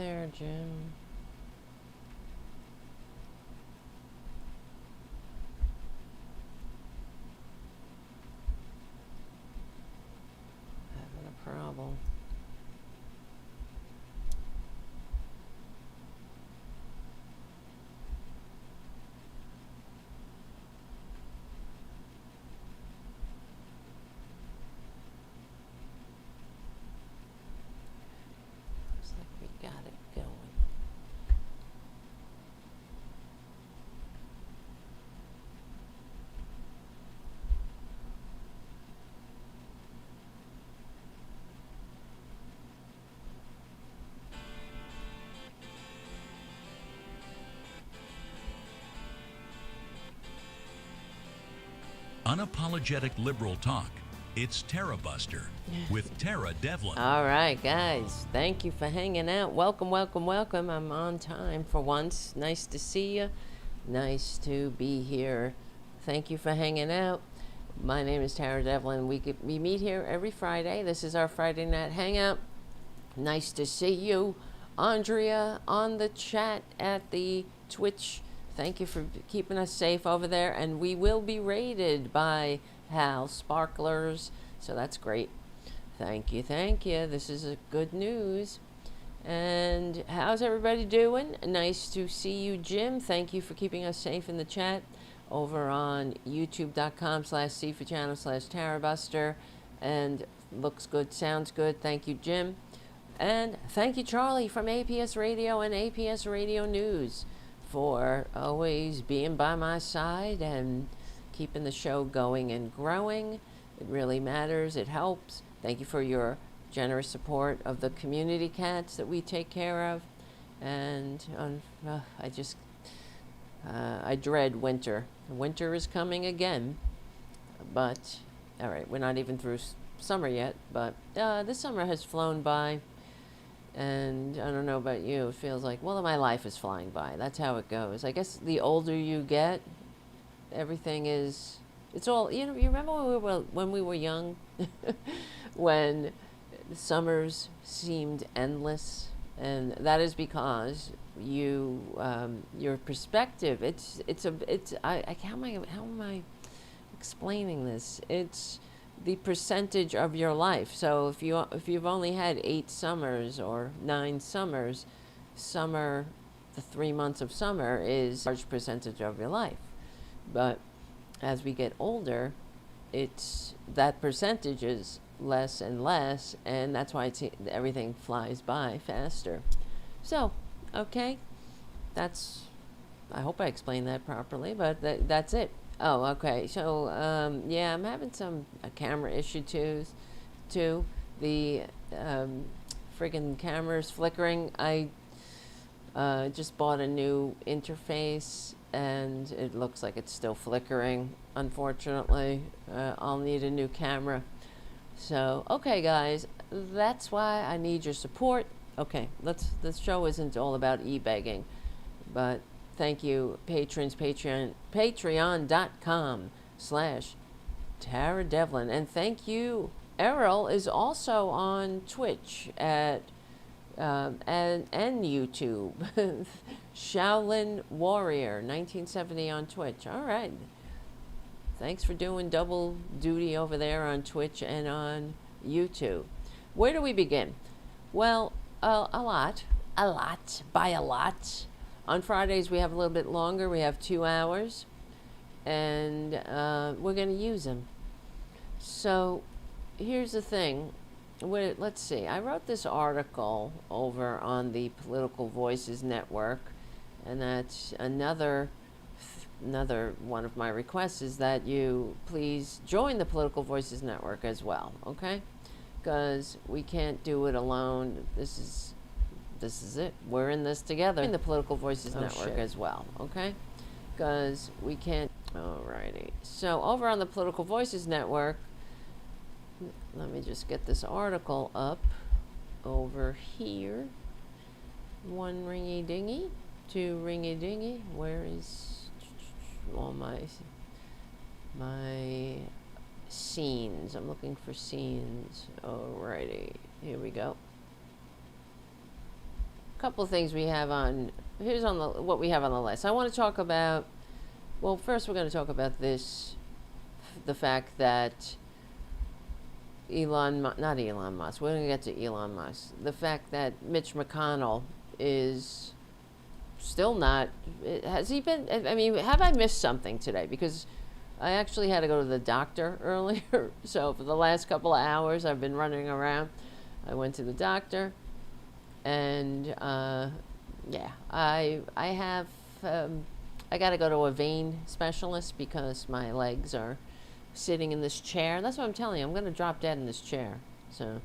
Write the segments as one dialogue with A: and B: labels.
A: there, Jim. Having a problem. Looks like we got it going.
B: Unapologetic liberal talk. It's Tarabuster with Tara Devlin.
A: All right, guys. Thank you for hanging out. Welcome, welcome, welcome. I'm on time for once. Nice to see you. Nice to be here. Thank you for hanging out. My name is Tara Devlin. We meet here every Friday. This is our Friday night hangout. Nice to see you. Andrea on the chat at the Twitch. Thank you for keeping us safe over there. And we will be raided by Hal Sparklers. So that's great. Thank you, thank you. This is a good news. And how's everybody doing? Nice to see you, Jim. Thank you for keeping us safe in the chat over on youtube.com/c4channel/Tarabuster. And looks good, sounds good. Thank you, Jim. And thank you, Charlie, from APS Radio and APS Radio News, for always being by my side and keeping the show going and growing. It really matters. It helps. Thank you for your generous support of the community cats that we take care of. And I dread winter. Winter is coming again. But, all right, we're not even through summer yet. But this summer has flown by. And I don't know about you, it feels like, well, my life is flying by. That's how it goes. I guess the older you get, everything is, it's all, you remember when we were young? When the summers seemed endless? And that is because your perspective, how am I explaining this? It's the percentage of your life. So if you've only had 8 summers or 9 summers, the 3 months of summer is a large percentage of your life. But as we get older, that percentage is less and less, and that's why everything flies by faster. So, okay, I hope I explained that properly, but that's it. Oh, okay. So, yeah, I'm having a camera issue too. The friggin' camera's flickering. I just bought a new interface, and it looks like it's still flickering, unfortunately. I'll need a new camera. So, okay, guys, that's why I need your support. Okay, this show isn't all about e-begging, but thank you, patrons, patreon.com/Tara Devlin. And thank you. Errol is also on Twitch and YouTube. Shaolin Warrior 1970 on Twitch. All right. Thanks for doing double duty over there on Twitch and on YouTube. Where do we begin? Well, a lot. On Fridays, we have a little bit longer. We have 2 hours, and we're going to use them. So here's the thing. Let's see. I wrote this article over on the Political Voices Network, and that's another one of my requests is that you please join the Political Voices Network as well, okay? Because we can't do it alone. This is it. We're in this together. In the Political Voices Network as well, okay? Because we can't. Alrighty. So over on the Political Voices Network, let me just get this article up over here. 1 ringy dingy, 2 ringy dingy. Where is all my scenes? I'm looking for scenes. Alrighty. Here we go. couple of things we have on. Here's on what we have on the list. I want to talk about. Well, first we're going to talk about the fact that not Elon Musk. We're going to get to Elon Musk. The fact that Mitch McConnell is still not. Has he been? I mean, have I missed something today? Because I actually had to go to the doctor earlier. So for the last couple of hours, I've been running around. I went to the doctor, and yeah, I have. I got to go to a vein specialist because my legs are sitting in this chair. That's what I'm telling you. I'm going to drop dead in this chair. So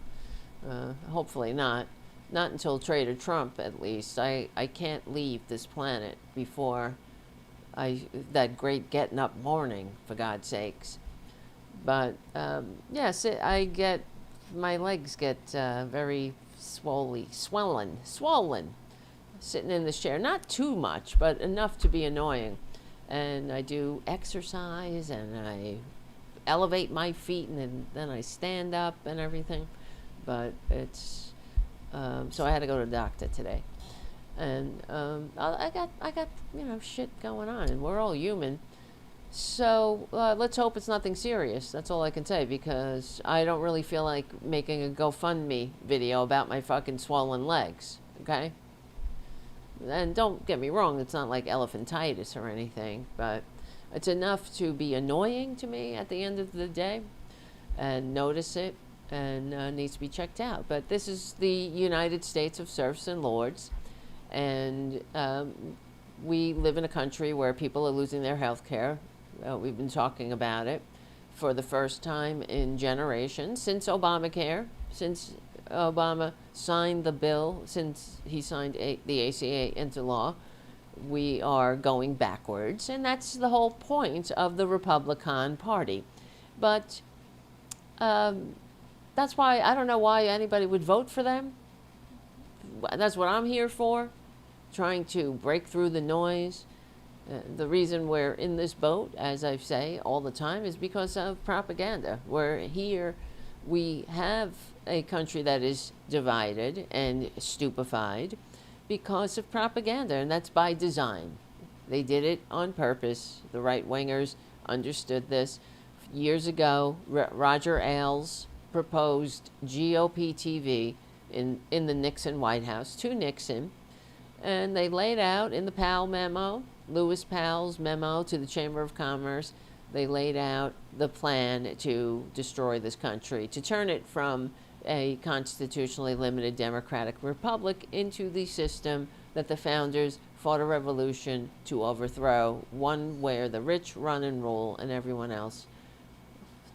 A: hopefully not. Not until Trader Trump, at least. I can't leave this planet before that great getting up morning, for God's sakes. But yes, my legs get very swollen, sitting in this chair. Not too much, but enough to be annoying. And I do exercise, and I elevate my feet, and then I stand up and everything. But it's so I had to go to the doctor today, and I got shit going on, and we're all human. So let's hope it's nothing serious. That's all I can say, because I don't really feel like making a GoFundMe video about my fucking swollen legs. Okay. And don't get me wrong, it's not like elephantitis or anything, but it's enough to be annoying to me at the end of the day and notice it, and needs to be checked out. But this is the United States of serfs and lords, and we live in a country where people are losing their health care. We've been talking about it for the first time in generations, since Obamacare, since Obama signed the bill, since he signed the ACA into law. We are going backwards, and that's the whole point of the Republican Party. But that's why I don't know why anybody would vote for them. That's what I'm here for, trying to break through the noise. The reason we're in this boat, as I say all the time, is because of propaganda. We're here. We have a country that is divided and stupefied because of propaganda, and that's by design. They did it on purpose. The right-wingers understood this. Years ago, Roger Ailes proposed GOP TV in the Nixon White House to Nixon, and they laid out in the Powell memo, Lewis Powell's memo to the Chamber of Commerce, they laid out the plan to destroy this country, to turn it from a constitutionally limited democratic republic into the system that the founders fought a revolution to overthrow, one where the rich run and rule and everyone else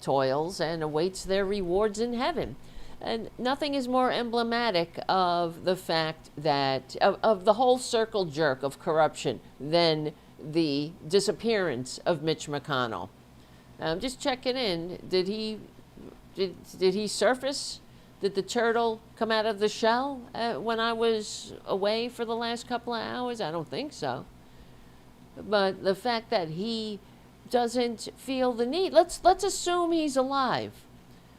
A: toils and awaits their rewards in heaven. And nothing is more emblematic of the fact that, of the whole circle jerk of corruption than the disappearance of Mitch McConnell. Just checking in. Did he surface? Did the turtle come out of the shell when I was away for the last couple of hours? I don't think so. But the fact that he doesn't feel the need, let's assume he's alive.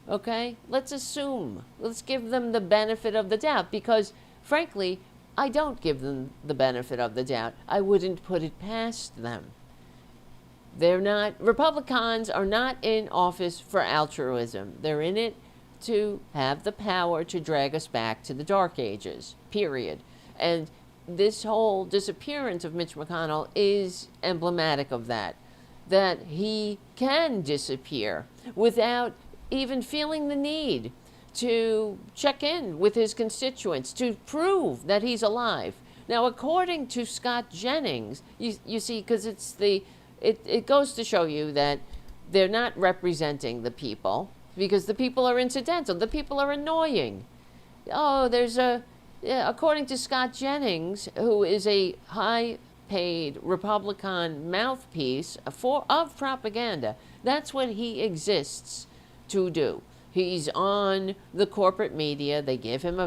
A: Okay? Let's assume. Let's give them the benefit of the doubt, because frankly, I don't give them the benefit of the doubt. I wouldn't put it past them. Republicans are not in office for altruism. They're in it to have the power to drag us back to the Dark Ages, period. And this whole disappearance of Mitch McConnell is emblematic of that he can disappear without even feeling the need to check in with his constituents, to prove that he's alive. Now, according to Scott Jennings, you see, because it goes to show you that they're not representing the people, because the people are incidental. The people are annoying. Oh, according to Scott Jennings, who is a high-paid Republican mouthpiece of propaganda, that's what he exists to do. He's on the corporate media. They give him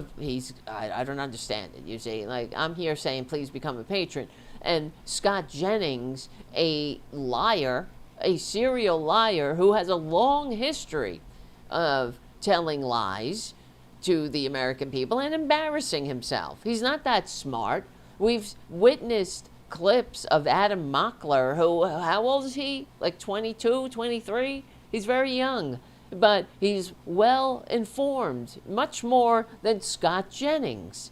A: I don't understand it. You see, like, I'm here saying, please become a patron. And Scott Jennings, a liar, a serial liar who has a long history of telling lies, to the American people and embarrassing himself. He's not that smart. We've witnessed clips of Adam Mockler, who, how old is he? Like 22, 23? He's very young, but he's well informed, much more than Scott Jennings.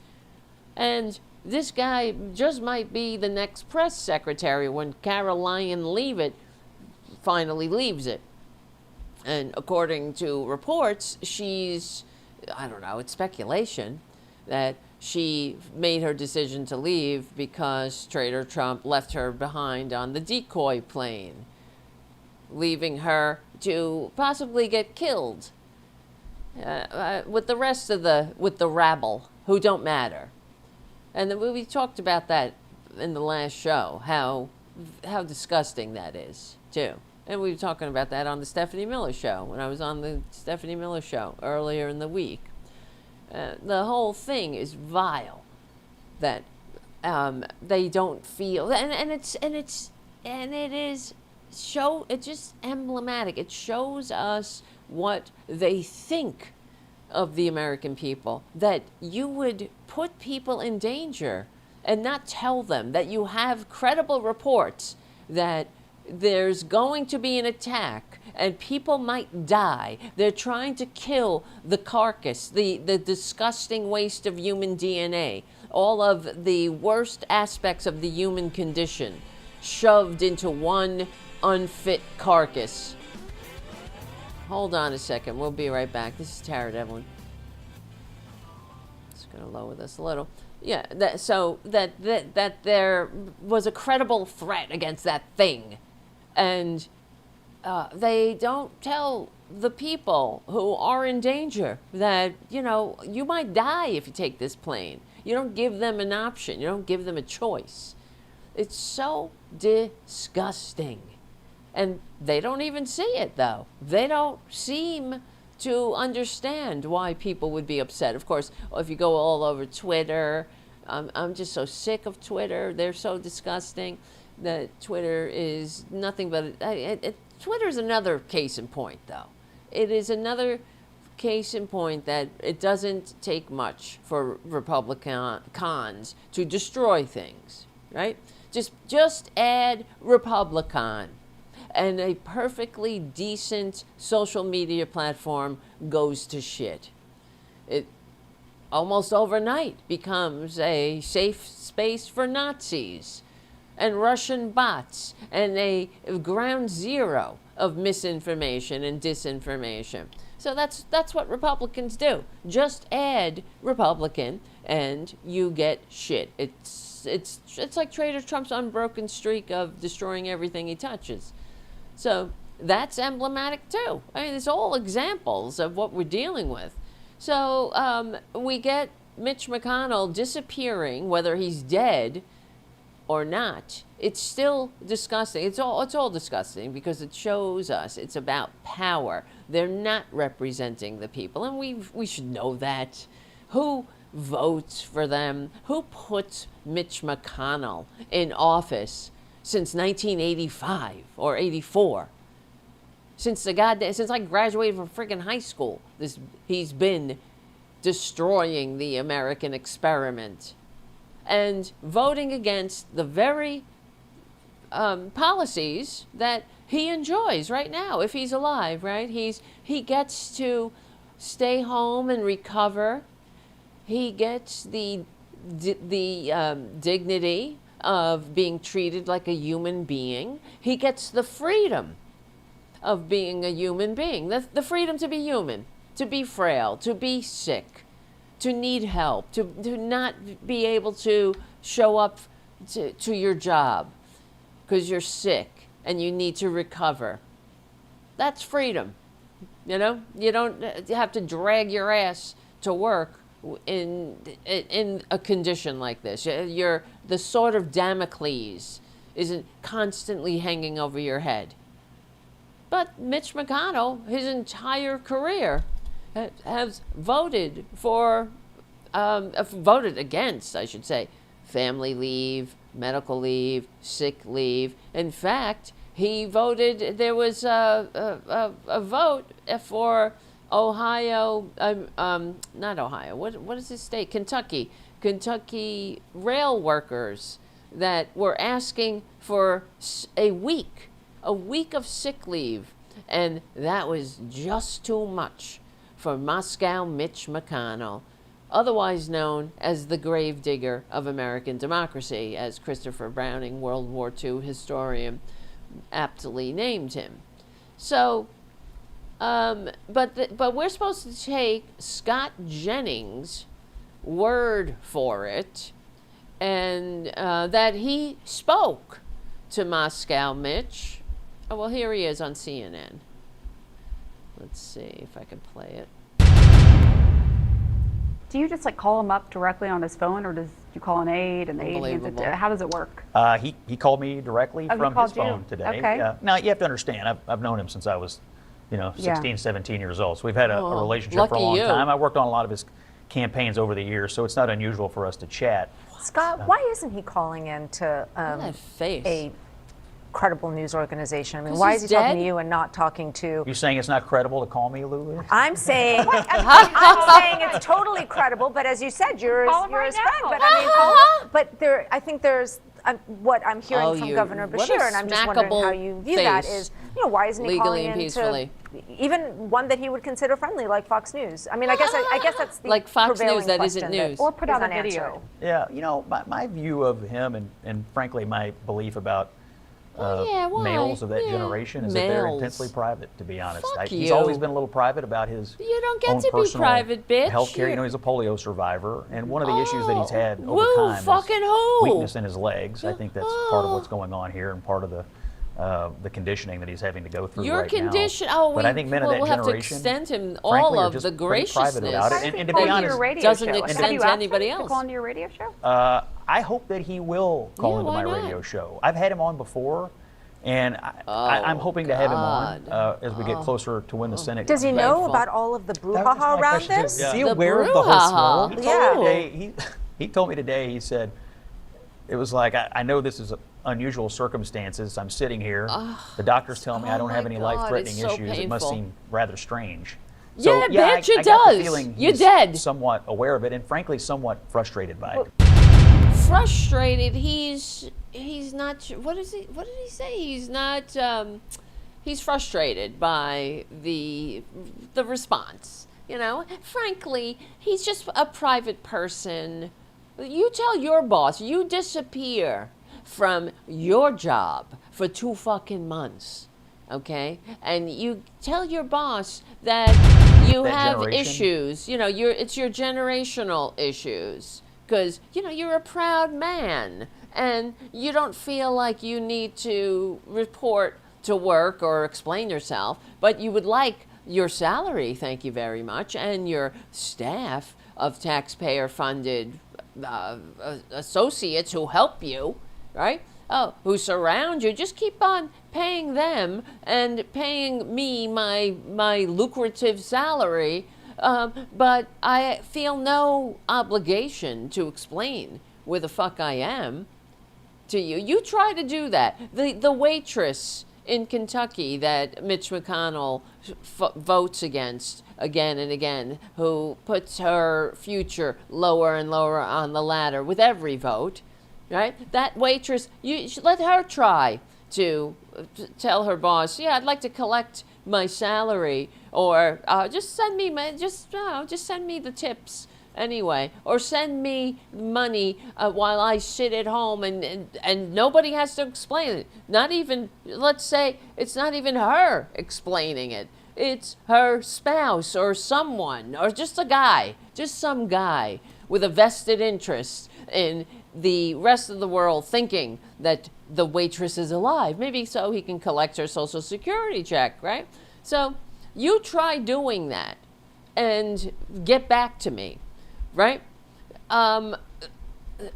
A: And this guy just might be the next press secretary when Caroline Leavitt finally leaves it. And according to reports, she's, I don't know, it's speculation that she made her decision to leave because Trader Trump left her behind on the decoy plane, leaving her to possibly get killed with the rest of the rabble who don't matter. And then we talked about that in the last show, how disgusting that is, too. And we were talking about that on the Stephanie Miller show, when I was on the Stephanie Miller show earlier in the week. The whole thing is vile, that they don't feel, it's just emblematic. It shows us what they think of the American people, that you would put people in danger and not tell them that you have credible reports that there's going to be an attack and people might die. They're trying to kill the carcass, the disgusting waste of human DNA, all of the worst aspects of the human condition shoved into one unfit carcass. Hold on a second. We'll be right back. This is Tara Devlin. Just going to lower this a little. Yeah, that there was a credible threat against that thing. And they don't tell the people who are in danger that, you might die if you take this plane. You don't give them an option. You don't give them a choice. It's so disgusting. And they don't even see it, though. They don't seem to understand why people would be upset. Of course, if you go all over Twitter, I'm just so sick of Twitter. They're so disgusting that Twitter is nothing but... Twitter is another case in point, though. It is another case in point that it doesn't take much for Republicans to destroy things, right? Just add Republican, and a perfectly decent social media platform goes to shit. It almost overnight becomes a safe space for Nazis and Russian bots and a ground zero of misinformation and disinformation. So that's what Republicans do. Just add Republican and you get shit. It's like Trader Trump's unbroken streak of destroying everything he touches. So that's emblematic too. I mean, it's all examples of what we're dealing with. So we get Mitch McConnell disappearing, whether he's dead or not. It's still disgusting. It's all disgusting because it shows us it's about power. They're not representing the people, and we should know that. Who votes for them? Who puts Mitch McConnell in office since 1985 or 84? Since I graduated from freaking high school, he's been destroying the American experiment and voting against the very policies that he enjoys right now. If he's alive, right? He gets to stay home and recover. He gets the dignity of being treated like a human being. He gets the freedom of being a human being, the freedom to be human, to be frail, to be sick, to need help, to not be able to show up to your job because you're sick and you need to recover. That's freedom. You don't have to drag your ass to work in a condition like this. The sword of Damocles isn't constantly hanging over your head. But Mitch McConnell, his entire career, has voted against, I should say, family leave, medical leave, sick leave. In fact, he voted, there was a vote for Ohio, not Ohio, what is this state? Kentucky rail workers that were asking for a week of sick leave, and that was just too much for Moscow Mitch McConnell, otherwise known as the gravedigger of American democracy, as Christopher Browning, World War II historian, aptly named him. So, but we're supposed to take Scott Jennings' word for it, and that he spoke to Moscow Mitch. Oh, well, here he is on CNN. Let's see if I can play it.
C: Do you just like call him up directly on his phone, or does you call an aide and the aide hands it to, how does it work?
D: He called me directly from his phone today.
C: Okay.
D: Now, you have to understand, I've known him since I was, 16, 17 years old. So we've had a relationship for a long time. I worked on a lot of his campaigns over the years, so it's not unusual for us to chat.
E: Scott, why isn't he calling in to a credible news organization? I mean, why is he talking to you and not talking to...
D: You're saying it's not credible to call me, Lulu?
E: I'm saying it's totally credible, but as you said, you're his friend. But I mean, I think there's what I'm hearing from Governor Beshear, and I'm just wondering how you view that is, why isn't he calling in to even one that he would consider friendly, like Fox News? I mean, I guess that's the
A: like Fox News that
E: question
A: isn't news.
C: Or put out a video.
D: Yeah, my view of him and frankly my belief about males of that generation is that they're intensely private, to be honest. He's always been a little private about his
A: You don't get
D: own
A: to be private, bitch.
D: healthcare. He's a polio survivor, and one of the issues that he's had over time is weakness in his legs. I think that's part of what's going on here and part of the conditioning that he's having to go through right now. But I think men of that
A: have
D: generation,
A: to extend him
D: frankly,
A: all
D: are
A: of
D: just
A: the graciousness.
D: private about it. And to be honest,
A: doesn't extend to anybody else.
C: To call into your radio show?
D: I hope that he will call into my radio show. I've had him on before. And I'm hoping to have him on as we get closer to when the Senate.
E: Does he know about all of the brouhaha around this?
D: Is he aware of the whole
E: swirl?
D: He told me today, he said, it was like, I know this is unusual circumstances. I'm sitting here. The doctors tell me I don't have any life-threatening issues.
A: Painful.
D: It must seem rather strange.
A: So,
D: yeah,
A: bitch, it
D: I got
A: does.
D: the feeling
A: You're
D: he's
A: dead.
D: somewhat aware of it and frankly somewhat frustrated by it.
A: Frustrated. He's not. What did he say? He's not. He's frustrated by the response. Frankly, he's just a private person. You tell your boss you disappear from your job for 2 fucking months, okay? And you tell your boss that you have issues. It's your generational issues. Because, you're a proud man and you don't feel like you need to report to work or explain yourself, but you would like your salary, thank you very much, and your staff of taxpayer-funded associates who help you, right? Who surround you. Just keep on paying them and paying me my lucrative salary. But I feel no obligation to explain where the fuck I am to you. You try to do that. The waitress in Kentucky that Mitch McConnell votes against again and again, who puts her future lower and lower on the ladder with every vote, right? That waitress, you should let her try to tell her boss, I'd like to collect my salary, or just send me just send me the tips anyway, or send me money while I sit at home and nobody has to explain it. Not even, let's say it's not even her explaining it. It's her spouse or someone, or just some guy with a vested interest in the rest of the world thinking that the waitress is alive, maybe so he can collect her Social Security check, right? So you try doing that and get back to me, right?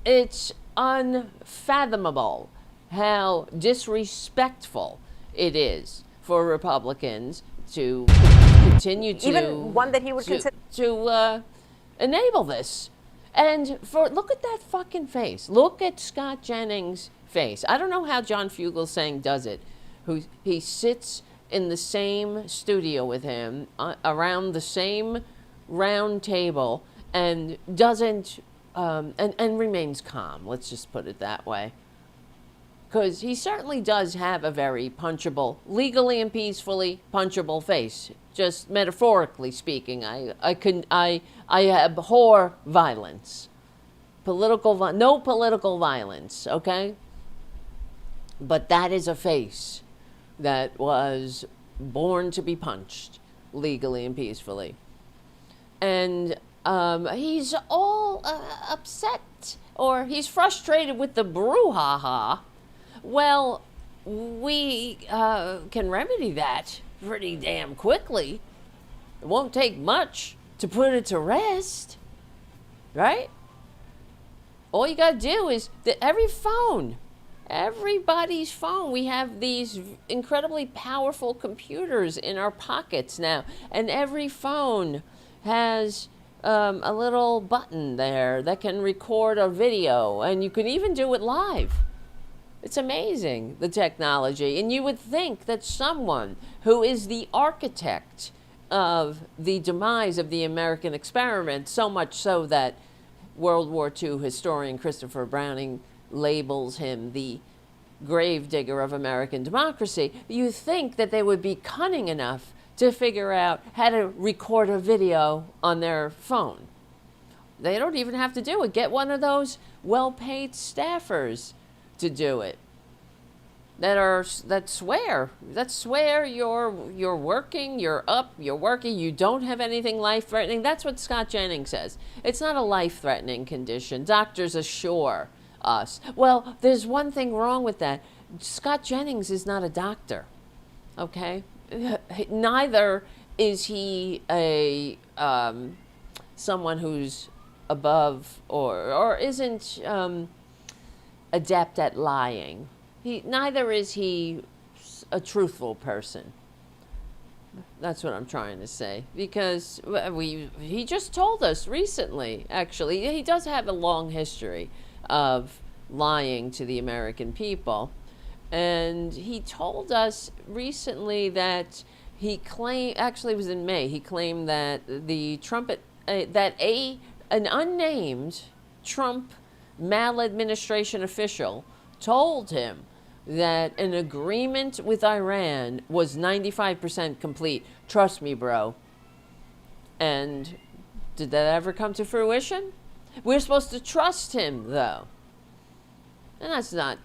A: It's unfathomable how disrespectful it is for Republicans to continue to
E: even one that he would consider
A: to enable this. And look at that fucking face. Look at Scott Jennings' face. I don't know how John Fugelsang does it. He sits in the same studio with him, around the same round table, and doesn't, and remains calm, let's just put it that way. Because he certainly does have a very punchable, legally and peacefully punchable face. Just metaphorically speaking, I abhor violence. No political violence, okay? But that is a face that was born to be punched legally and peacefully. And he's all upset, or he's frustrated with the brouhaha. Well, we can remedy that pretty damn quickly. It won't take much to put it to rest, right? All you gotta do is that everybody's phone, we have these incredibly powerful computers in our pockets now, and every phone has a little button there that can record a video, and you can even do it live. It's amazing, the technology. And you would think that someone who is the architect of the demise of the American experiment, so much so that World War II historian Christopher Browning labels him the gravedigger of American democracy, you think that they would be cunning enough to figure out how to record a video on their phone. They don't even have to do it. Get one of those well-paid staffers to do it. That swear you're working, you're up, you're working, you don't have anything life-threatening. That's what Scott Jennings says. It's not a life-threatening condition. Doctors assure us. Well, there's one thing wrong with that. Scott Jennings is not a doctor, okay? Neither is he a someone who's above or isn't adept at lying. Neither is he a truthful person. That's what I'm trying to say. Because he just told us recently, actually, he does have a long history of lying to the American people. And he told us recently that actually it was in May, he claimed that an unnamed Trump maladministration official told him that an agreement with Iran was 95% complete. Trust me, bro. And did that ever come to fruition? We're supposed to trust him, though. And that's not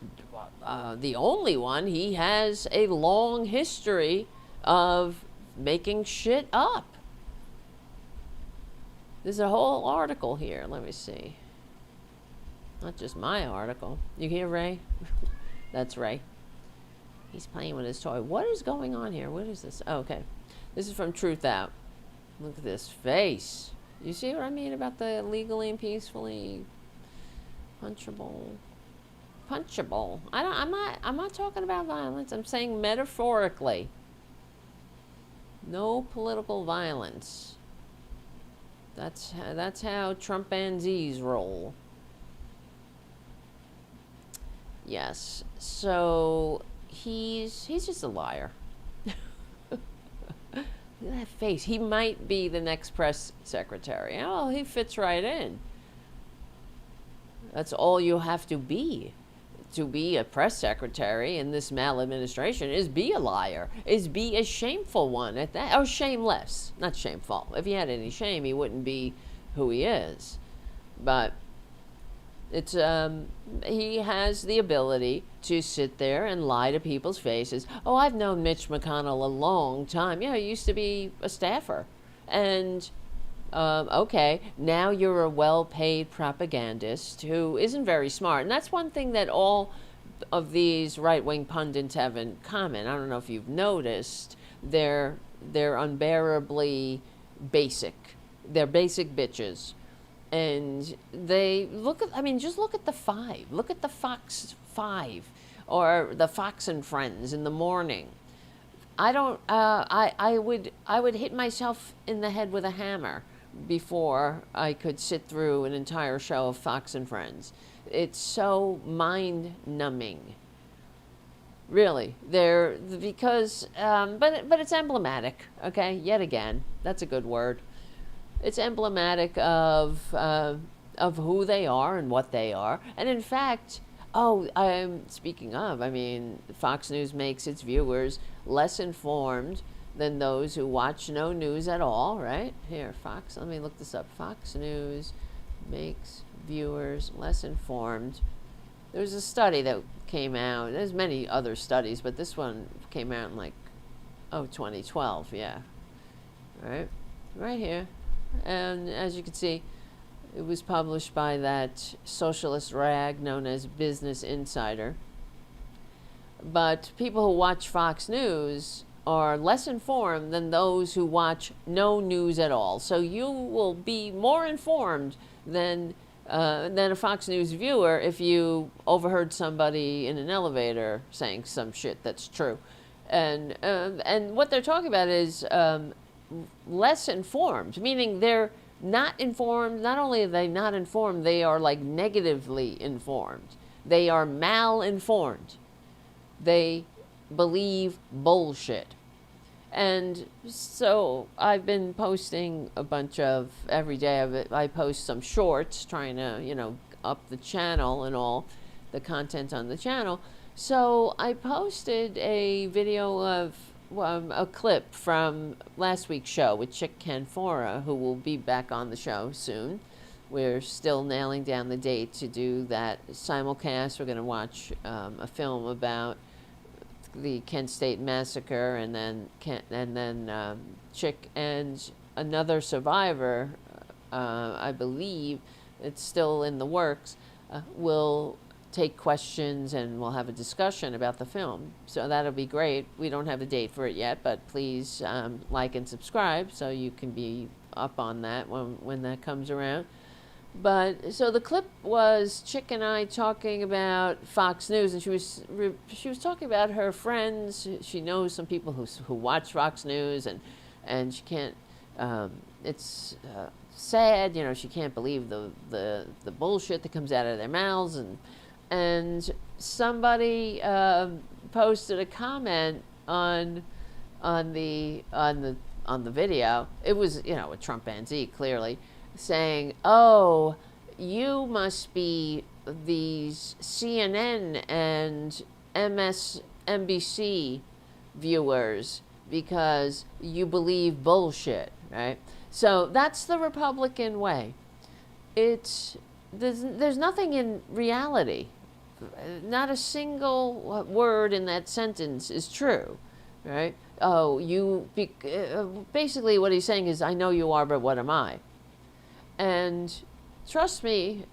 A: the only one. He has a long history of making shit up. There's a whole article here. Let me see. Not just my article. You hear Ray? That's Ray. He's playing with his toy. What is going on here? What is this? Oh, okay. This is from Truth Out. Look at this face. You see what I mean about the legally and peacefully punchable? I'm not talking about violence. I'm saying metaphorically. No political violence. That's how Trumpanzees roll. Yes. So he's just a liar. Look at that face. He might be the next press secretary. Oh, he fits right in. That's all you have to be a press secretary in this maladministration, is be a liar, is be a shameful one at that, or shameless, not shameful. If he had any shame, he wouldn't be who he is. But it's he has the ability to sit there and lie to people's faces. Oh, I've known Mitch McConnell a long time. Yeah, he used to be a staffer. And okay, now you're a well-paid propagandist who isn't very smart. And that's one thing that all of these right-wing pundits have in common. I don't know if you've noticed. They're unbearably basic. They're basic bitches. And they just look at the Five. Look at the Fox 5 or the Fox and Friends in the morning. I would hit myself in the head with a hammer before I could sit through an entire show of Fox and Friends. It's so mind-numbing. Really, because but it's emblematic. Okay, yet again, that's a good word. It's emblematic of who they are and what they are. And in fact, speaking of, I mean, Fox News makes its viewers less informed than those who watch no news at all, right? Here, Fox, let me look this up. Fox News makes viewers less informed. There was a study that came out. There's many other studies, but this one came out in 2012, yeah. Right here. And as you can see, it was published by that socialist rag known as Business Insider. But people who watch Fox News are less informed than those who watch no news at all. So you will be more informed than a Fox News viewer if you overheard somebody in an elevator saying some shit that's true. And what they're talking about is less informed, meaning they're not informed. Not only are they not informed, they are negatively informed. They are mal-informed. They believe bullshit. And so I've been posting a bunch of, every day I post some shorts trying to, up the channel and all the content on the channel. So I posted a video of a clip from last week's show with Chick Canfora, who will be back on the show soon. We're still nailing down the date to do that simulcast. We're going to watch a film about the Kent State massacre, and then Chick and another survivor, I believe it's still in the works, will take questions and we'll have a discussion about the film. So that'll be great. We don't have a date for it yet, but please like and subscribe so you can be up on that when that comes around. But so the clip was Chick and I talking about Fox News, and she was talking about her friends. She knows some people who watch Fox News, and she can't. It's sad, she can't believe the bullshit that comes out of their mouths, and somebody posted a comment on the video. It was a Trumpanzee, clearly, saying, "Oh, you must be these CNN and MSNBC viewers because you believe bullshit," right? So that's the Republican way. There's nothing in reality. Not a single word in that sentence is true, right? Oh, basically what he's saying is, I know you are, but what am I? And trust me,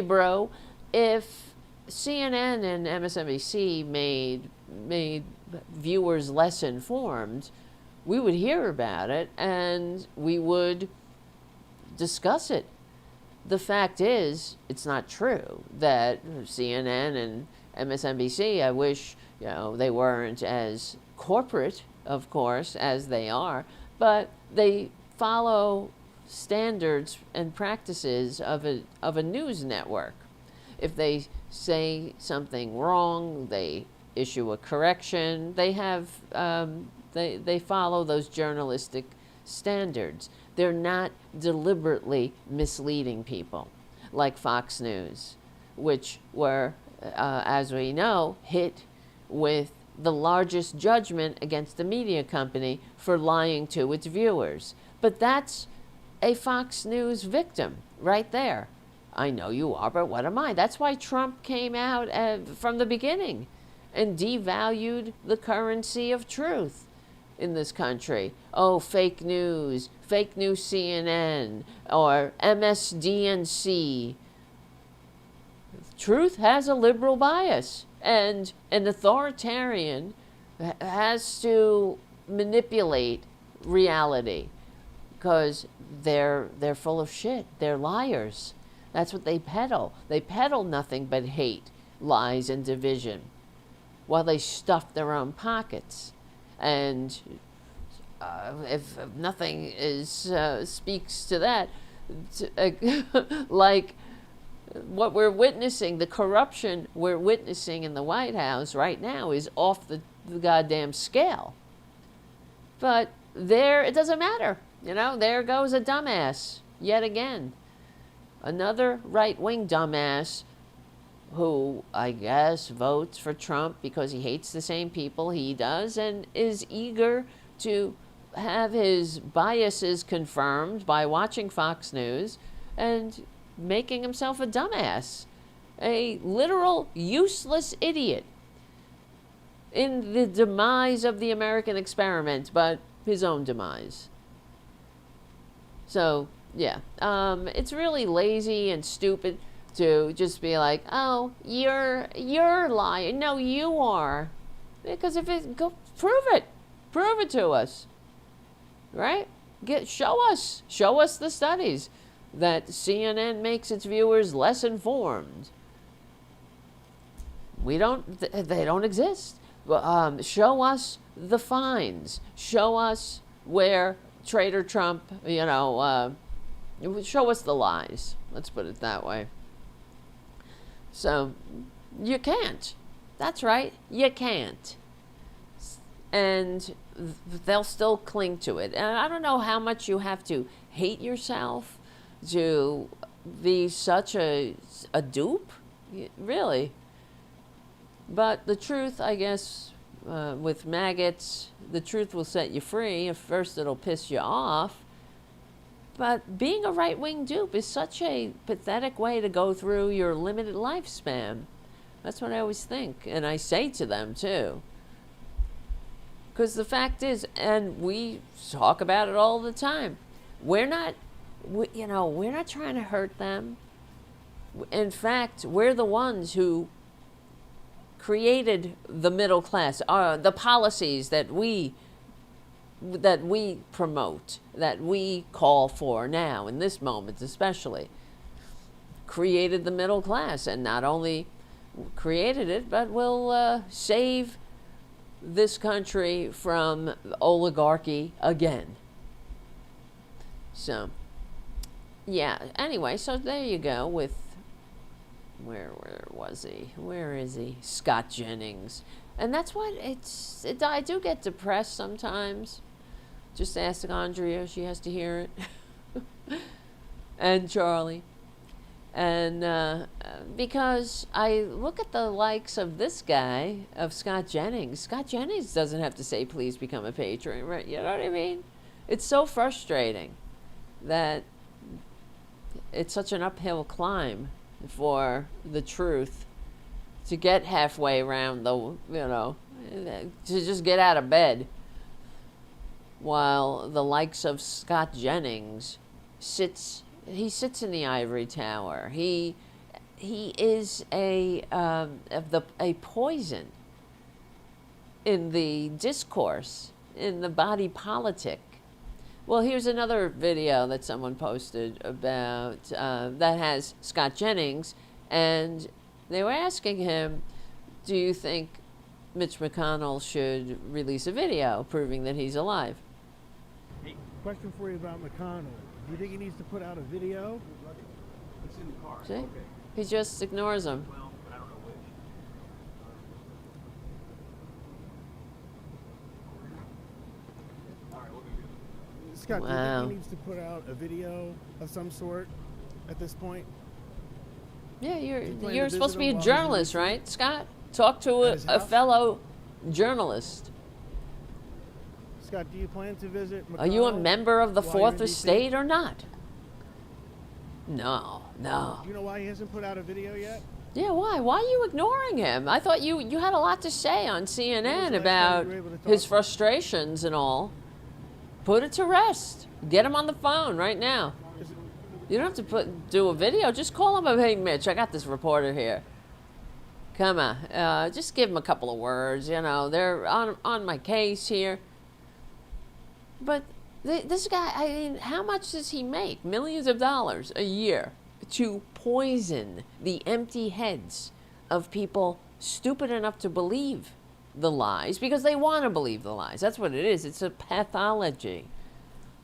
A: bro, if CNN and MSNBC made viewers less informed, we would hear about it and we would discuss it. The fact is, it's not true that CNN and MSNBC, I wish they weren't as corporate, of course, as they are, but they follow standards and practices of a news network. If they say something wrong, they issue a correction. They have they follow those journalistic standards. They're not deliberately misleading people like Fox News, which were, as we know, hit with the largest judgment against the media company for lying to its viewers. But that's a Fox News victim right there. I know you are, but what am I? That's why Trump came out from the beginning and devalued the currency of truth in this country. Oh, fake news CNN, or MSDNC. Truth has a liberal bias, and an authoritarian has to manipulate reality because they're full of shit. They're liars. That's what they peddle. They peddle nothing but hate, lies, and division while they stuff their own pockets. And if nothing speaks to that, like what we're witnessing, the corruption we're witnessing in the White House right now is off the goddamn scale. But there, it doesn't matter. You know, there goes a dumbass yet again. Another right-wing dumbass who, I guess, votes for Trump because he hates the same people he does and is eager to have his biases confirmed by watching Fox News and making himself a dumbass. A literal useless idiot in the demise of the American experiment, but his own demise. So, yeah, it's really lazy and stupid to just be like, oh, you're lying. No, you are. Because if it, go, prove it to us, right? Show us the studies that CNN makes its viewers less informed. They don't exist. Show us the fines. Show us where Trader Trump, you know, show us the lies. Let's put it that way. So, you can't. That's right, you can't. And they'll still cling to it. And I don't know how much you have to hate yourself to be such a dupe, really. But the truth, I guess, with maggots, the truth will set you free. At first it'll piss you off. But being a right-wing dupe is such a pathetic way to go through your limited lifespan. That's what I always think. And I say to them, too. Because the fact is, and we talk about it all the time, we're not trying to hurt them. In fact, we're the ones who created the middle class, the policies that we promote, that we call for now, in this moment especially, created the middle class, and not only created it, but will save this country from oligarchy again. So, yeah, anyway, so there you go with, where was he? Where is he? Scott Jennings. And that's what I do get depressed sometimes. Just ask Andrea, she has to hear it. And Charlie. And because I look at the likes of this guy, of Scott Jennings. Scott Jennings doesn't have to say, please become a patron, right? You know what I mean? It's so frustrating that it's such an uphill climb for the truth to get halfway around the, to just get out of bed, while the likes of Scott Jennings sits in the ivory tower. He is a poison in the discourse, in the body politic. Well, here's another video that someone posted about that has Scott Jennings, and they were asking him, do you think Mitch McConnell should release a video proving that he's alive?
F: Question for you about McConnell. Do you think he needs to put out a video?
D: It's in the car.
A: See?
D: Okay.
A: He just ignores him.
D: Well, I don't know which. All right, what do we do?
F: Scott, do you think he needs to put out a video of some sort at this point?
A: Yeah, you're supposed to be a journalist, right, Scott? Talk to a fellow journalist.
F: Scott, do you plan to visit McConnell?
A: Are you a member of the Fourth Estate or not? No.
F: Do you know why he hasn't put out a video yet?
A: Yeah, why? Why are you ignoring him? I thought you had a lot to say on CNN about his frustrations and all. Put it to rest. Get him on the phone right now. You don't have to do a video. Just call him up. Hey, Mitch, I got this reporter here. Come on. Just give him a couple of words. They're on my case here. But this guy, I mean, how much does he make? Millions of dollars a year to poison the empty heads of people stupid enough to believe the lies because they want to believe the lies. That's what it is. It's a pathology.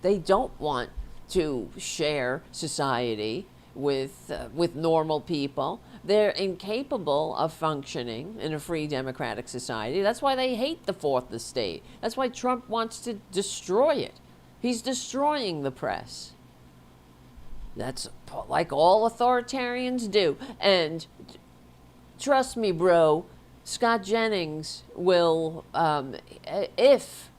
A: They don't want to share society with normal people. They're incapable of functioning in a free democratic society. That's why they hate the fourth estate. That's why Trump wants to destroy it. He's destroying the press. That's like all authoritarians do. And trust me, bro, Scott Jennings will, if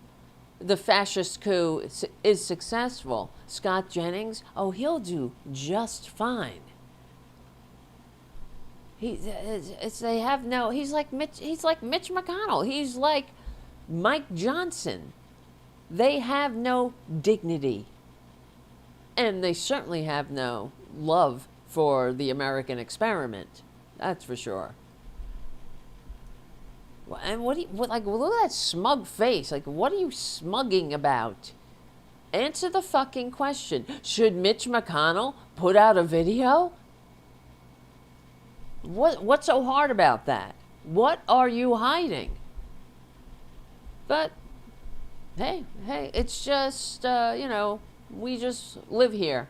A: the fascist coup is successful, Scott Jennings, he'll do just fine. He's like Mitch McConnell. He's like Mike Johnson. They have no dignity. And they certainly have no love for the American experiment. That's for sure. And look at that smug face. Like, what are you smugging about? Answer the fucking question. Should Mitch McConnell put out a video? What's so hard about that? What are you hiding? But, hey, it's just, we just live here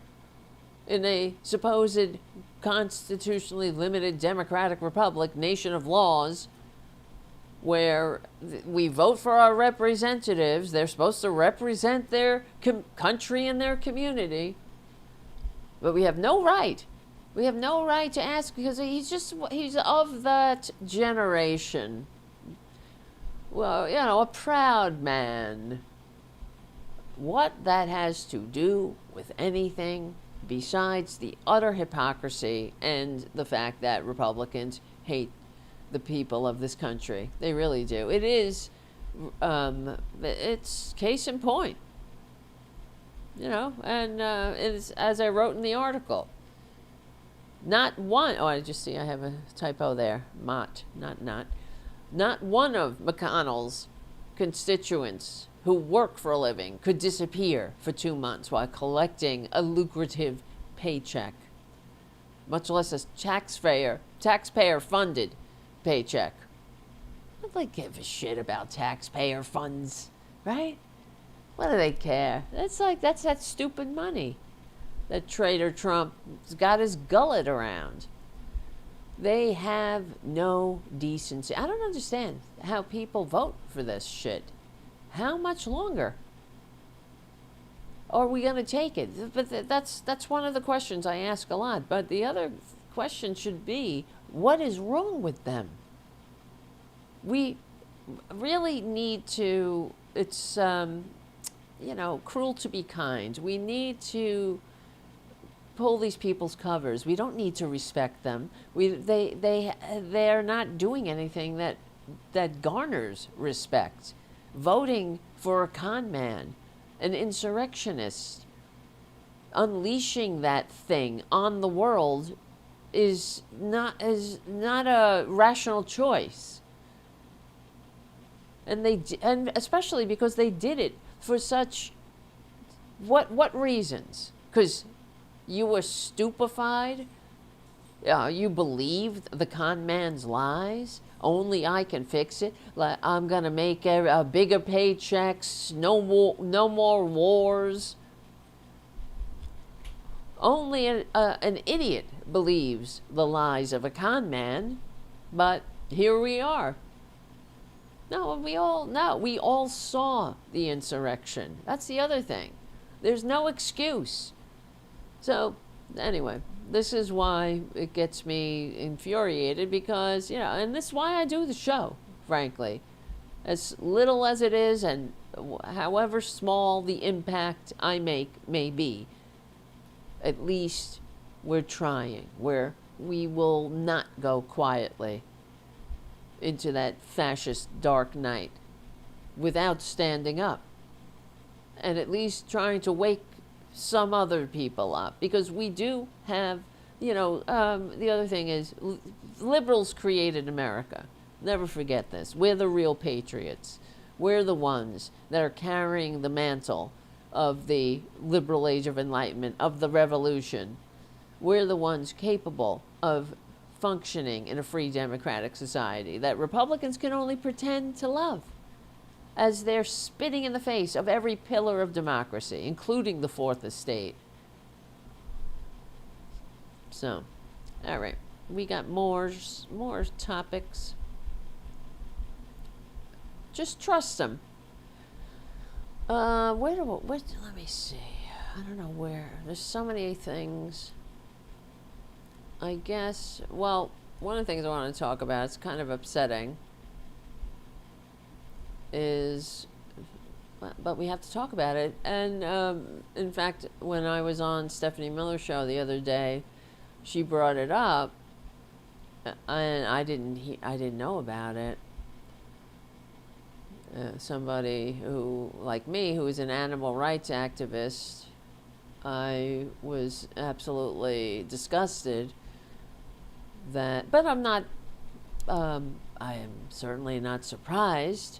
A: in a supposed constitutionally limited democratic republic, nation of laws, where we vote for our representatives. They're supposed to represent their country and their community. But we have no right. We have no right to ask, because he's of that generation. Well, a proud man. What that has to do with anything besides the utter hypocrisy and the fact that Republicans hate the people of this country. They really do. It is, it's case in point. And it's, as I wrote in the article, not one, I just see I have a typo there, not one of McConnell's constituents who work for a living could disappear for 2 months while collecting a lucrative paycheck, much less a taxpayer-funded paycheck. What do they give a shit about taxpayer funds, right? What do they care? That's that stupid money that traitor Trump's got his gullet around. They have no decency. I don't understand how people vote for this shit. How much longer are we going to take it? But that's one of the questions I ask a lot. But the other question should be, what is wrong with them? We really need to, it's, cruel to be kind. We need to pull these people's covers. We don't need to respect them. They're not doing anything that garners respect. Voting for a con man, an insurrectionist, unleashing that thing on the world is not a rational choice. And especially because they did it for such what reasons? Because you were stupefied? You believed the con man's lies? Only I can fix it. Like, I'm gonna make bigger paychecks. No more wars. Only an idiot believes the lies of a con man. But here we are. No, we all saw the insurrection. That's the other thing. There's no excuse. So, anyway, this is why it gets me infuriated, because, and this is why I do the show, frankly. As little as it is, and however small the impact I make may be, at least we're trying, where we will not go quietly into that fascist dark night without standing up, and at least trying to wake some other people up, because we do have, the other thing is, liberals created America. Never forget this. We're the real patriots. We're the ones that are carrying the mantle of the liberal age of enlightenment, of the revolution. We're the ones capable of functioning in a free democratic society that Republicans can only pretend to love, as they're spitting in the face of every pillar of democracy, including the fourth estate. So, all right, we got more topics. Just trust them. Let me see. I don't know where. There's so many things. I guess, well, one of the things I want to talk about, it's kind of upsetting, is, but we have to talk about it. And in fact, when I was on Stephanie Miller's show the other day, she brought it up, and I didn't know about it. Somebody who, like me, who is an animal rights activist, I was absolutely disgusted that, but I'm not, I am certainly not surprised.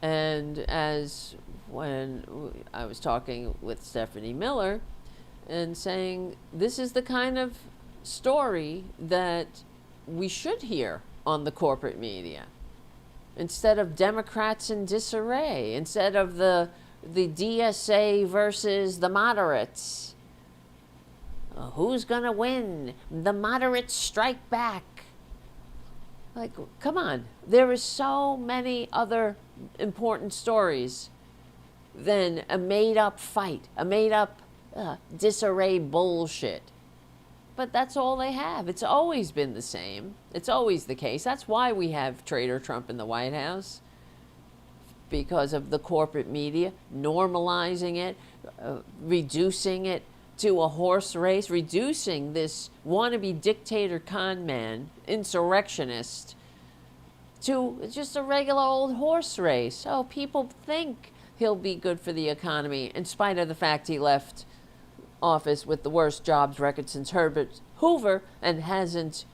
A: And as when I was talking with Stephanie Miller and saying, this is the kind of story that we should hear on the corporate media. Instead of Democrats in disarray, instead of the DSA versus the moderates. Who's gonna win? The moderates strike back. Like, come on. There is so many other important stories than a made-up fight, a made-up disarray bullshit. But that's all they have. It's always been the same. It's always the case. That's why we have Traitor Trump in the White House. Because of the corporate media normalizing it, reducing it to a horse race, reducing this wannabe dictator con man, insurrectionist, to just a regular old horse race. Oh, people think he'll be good for the economy, in spite of the fact he left office with the worst jobs record since Herbert Hoover and hasn't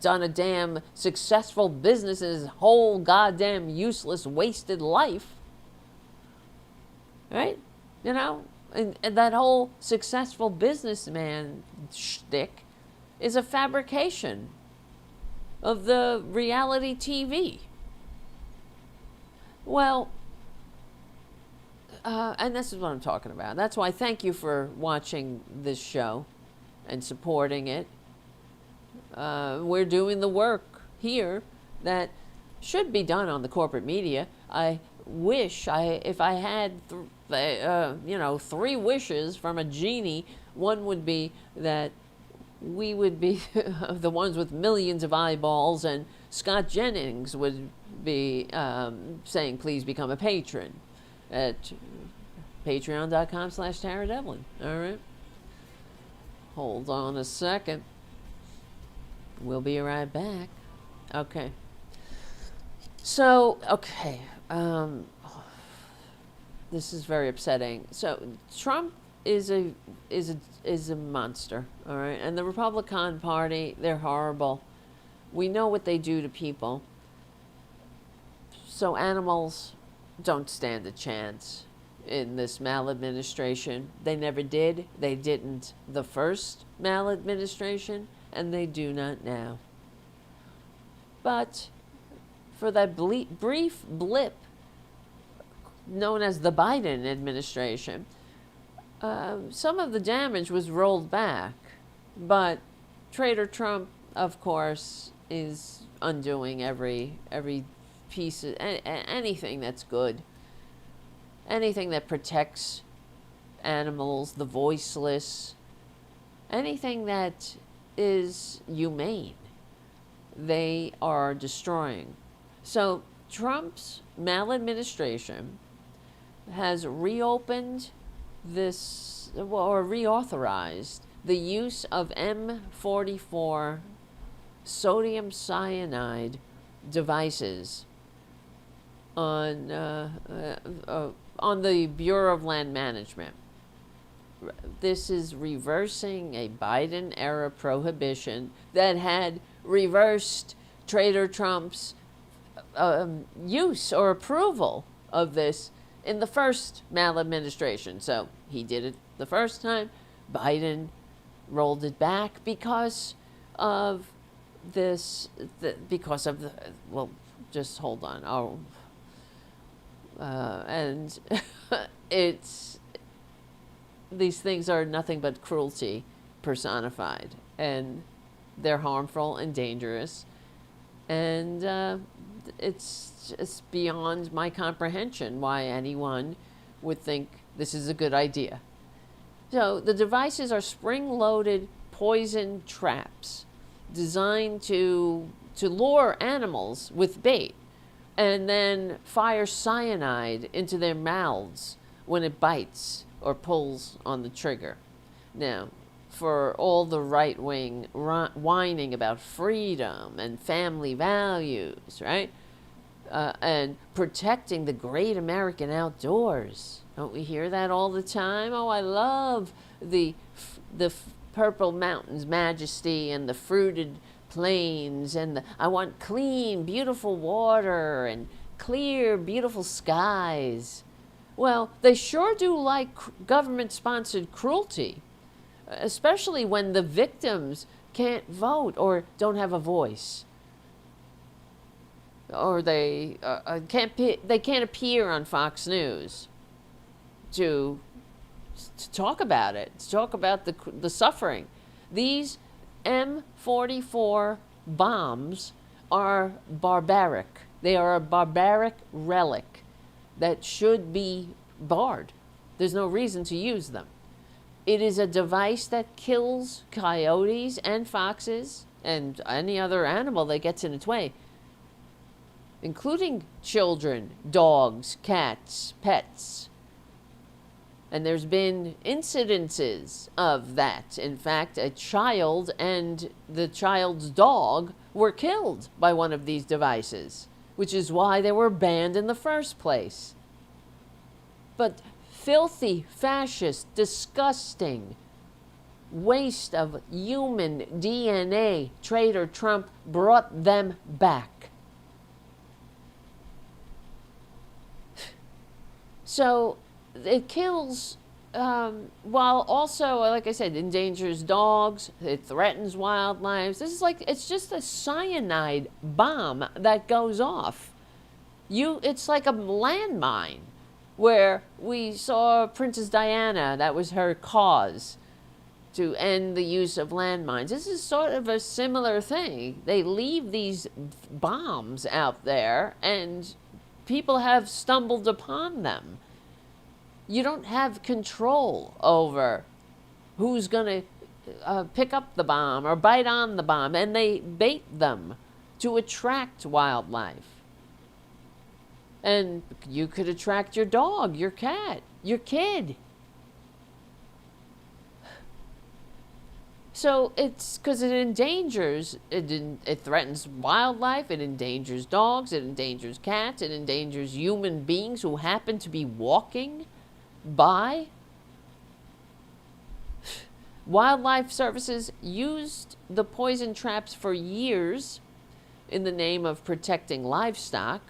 A: done a damn successful business in his whole goddamn useless, wasted life. Right? You know? And that whole successful businessman shtick is a fabrication of the reality TV. Well, and this is what I'm talking about. That's why thank you for watching this show and supporting it. We're doing the work here that should be done on the corporate media. I wish if I had, 3 wishes from a genie, one would be that we would be the ones with millions of eyeballs, and Scott Jennings would be saying, please become a patron at patreon.com/Tara All right. Hold on a second. We'll be right back. Okay. So, okay. This is very upsetting. So, Trump is a monster, all right? And the Republican Party, they're horrible. We know what they do to people. So animals don't stand a chance in this maladministration. They never did. They didn't the first maladministration, and they do not now. But for that brief blip known as the Biden administration, some of the damage was rolled back. But Traitor Trump, of course, is undoing every piece of anything that's good. Anything that protects animals, the voiceless, anything that is humane, they are destroying. So Trump's maladministration has reopened this, or reauthorized the use of M44 sodium cyanide devices on the Bureau of Land Management. This is reversing a Biden-era prohibition that had reversed Traitor Trump's use or approval of this in the first maladministration. So he did it the first time. Biden rolled it back because of this, well, just hold on. And these things are nothing but cruelty personified, and they're harmful and dangerous, and it's just beyond my comprehension why anyone would think this is a good idea. So the devices are spring-loaded poison traps designed to lure animals with bait and then fire cyanide into their mouths when it bites or pulls on the trigger. Now, for all the right-wing whining about freedom and family values, right? And protecting the great American outdoors. Don't we hear that all the time? Oh, I love the purple mountains majesty and the fruited plains, and I want clean, beautiful water and clear, beautiful skies. Well, they sure do like government-sponsored cruelty, especially when the victims can't vote or don't have a voice, or they can't appear on Fox News to talk about it, to talk about the suffering. These M44 bombs are barbaric. They are a barbaric relic that should be barred. There's no reason to use them. It is a device that kills coyotes and foxes and any other animal that gets in its way, including children, dogs, cats, pets. And there's been incidences of that. In fact, a child and the child's dog were killed by one of these devices, which is why they were banned in the first place. But filthy, fascist, disgusting waste of human DNA, Traitor Trump brought them back. So it kills, while also, like I said, endangers dogs, it threatens wildlife. This is like, it's just a cyanide bomb that goes off. It's like a landmine, where we saw Princess Diana, that was her cause to end the use of landmines. This is sort of a similar thing. They leave these bombs out there, and people have stumbled upon them. You don't have control over who's going to pick up the bomb or bite on the bomb, and they bait them to attract wildlife. And you could attract your dog, your cat, your kid. So it's because it endangers, it threatens wildlife, it endangers dogs, it endangers cats, it endangers human beings who happen to be walking by. Wildlife services used the poison traps for years in the name of protecting livestock,